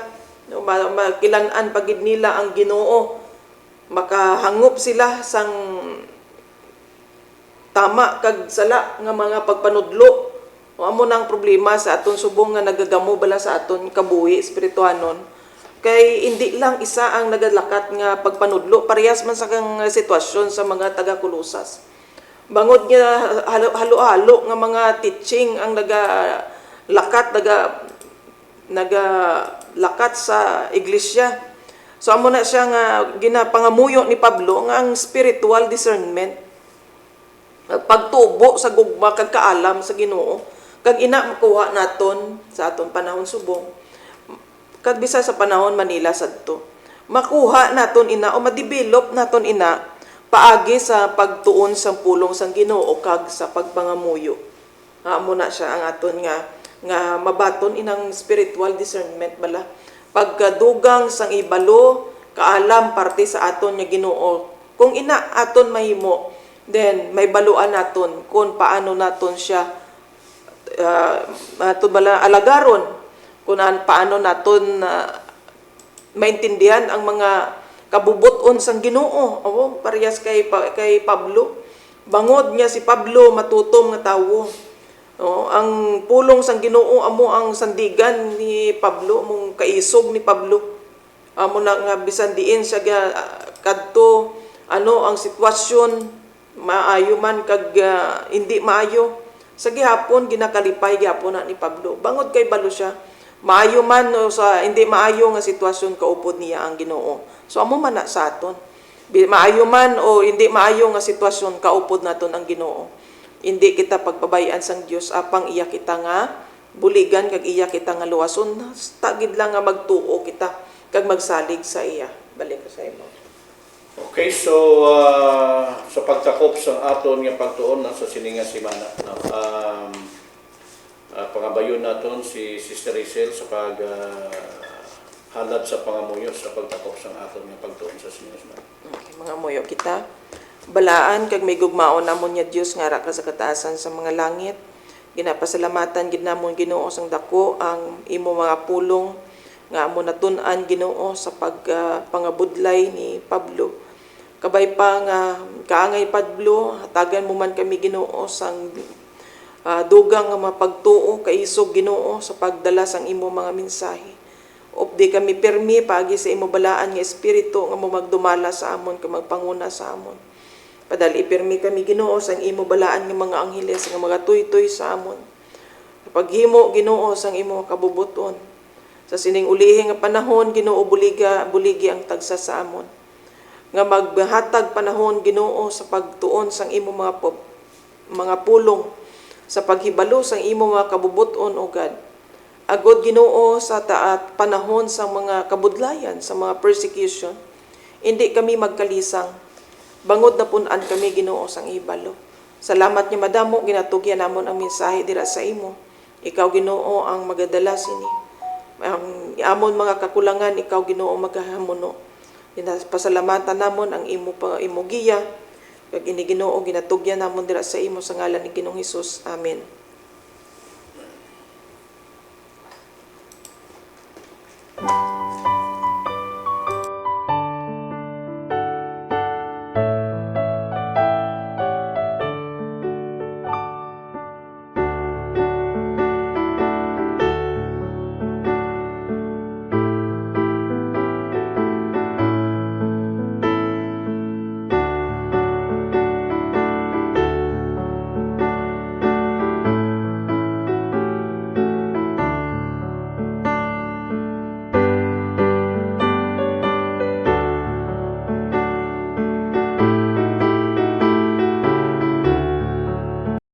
Makilan-an pagid nila ang Ginoo. Makahangop sila sang tama kag sala nga mga pagpanudlo. Amo nang problema sa aton subong nga nagagamo bala sa aton kabuhi espirituhanon. Kay hindi lang isa ang nagalakat nga pagpanudlo, parehas man sa kang sitwasyon sa mga taga Colosas. Bangod nga halo-halo nga mga teaching ang nagalakat sa iglesia. So amo na siya nga ginapangamuyo ni Pablo nga ang spiritual discernment, pagtubo sa gugma kag kaalam sa Ginoo kag ina makuha naton sa aton panahon subong kag bisa sa panahon Manila sadto. Makuha naton ina o ma-develop naton ina paagi sa pagtuon sa pulong sang Ginoo kag sa pagpangamuyo. Amo na siya ang aton nga mabaton inang spiritual discernment bala. Pagkadugang sang ibalo, kaalam parte sa aton nga Ginoo. Kung ina aton mahimo, then may baluan naton kung paano naton siya alagaron, kung paano naton maintindihan ang mga kabubuton sang Ginoo. Parehas kay Pablo. Bangod niya si Pablo matutom nga tawo. Ang pulong sang Ginoo amo ang sandigan ni Pablo, mong kaisog ni Pablo. Amo na nga bisan diin siya kadto ang sitwasyon, maayo man kag hindi maayo. Sa gihapon ginakalipay gihapon na ni Pablo. Bangod kay balo siya, maayo man o sa hindi maayo nga sitwasyon kaupod niya ang Ginoo. So amo man na sa aton. Maayo man o hindi maayo nga sitwasyon kaupod naton ang Ginoo. Hindi kita pagpabayaan sang Dios apang iya kita nga buligan kag iya kita nga luwason. Tagid lang nga magtuo kita kag magsalig sa iya. Balik ko sa imo. Okay, so sa pagtakop sa aton nga pagtuon sa sininga semana, pangabayon naton si Sister Rachel sa halad sa pangamuyo sa pagtakop sang aton nga pagtuon sa sinismo. Okay, mga muyo kita. Balaan kag may gugmaon namon nya Dios nga ra ka sa kataasan sa mga langit. Ginapasalamatan gid namon Ginoo sang dako ang imo mga pulong nga amo natun-an Ginoo sa pangabudlay ni Pablo. Kabay pa nga kaangay Pablo, hatagan mo man kami Ginoo sang dugang nga mapagtuo kaisog Ginoo sa pagdala sang imo mga mensahe. Updi kami permi paagi sa imo balaan nga espiritu nga mo magdumala sa amon ka magpanguna sa amon. Padali permi kami Ginoo sang imo balaan nga mga angheles nga mga tuytoy sa amon. Paghimo Ginoo sang imo kabubuton. Sa sining ulihi nga panahon Ginoo buligi ang tagsa sa amon. Nga maghatag panahon Ginoo sa pagtuon sang imo mga pulong sa paghibalo sang imo mga kabubuton o God. Agod Ginoo sa taat panahon sa mga kabudlayan, sa mga persecution, hindi kami magkalisang. Bangod na punan kami Ginoo sang ibalo. Salamat niya madamo, ginatugyan namon ang mensahe dira sa imo. Ikaw Ginoo ang magadala sini. Ang amon mga kakulangan, ikaw Ginoo magahamuno. Pasalamatan namon ang imo giya. Kag ini Ginoo ginatugyan namon dira sa imo sa ngalan ni Ginoong Hesus. Amen.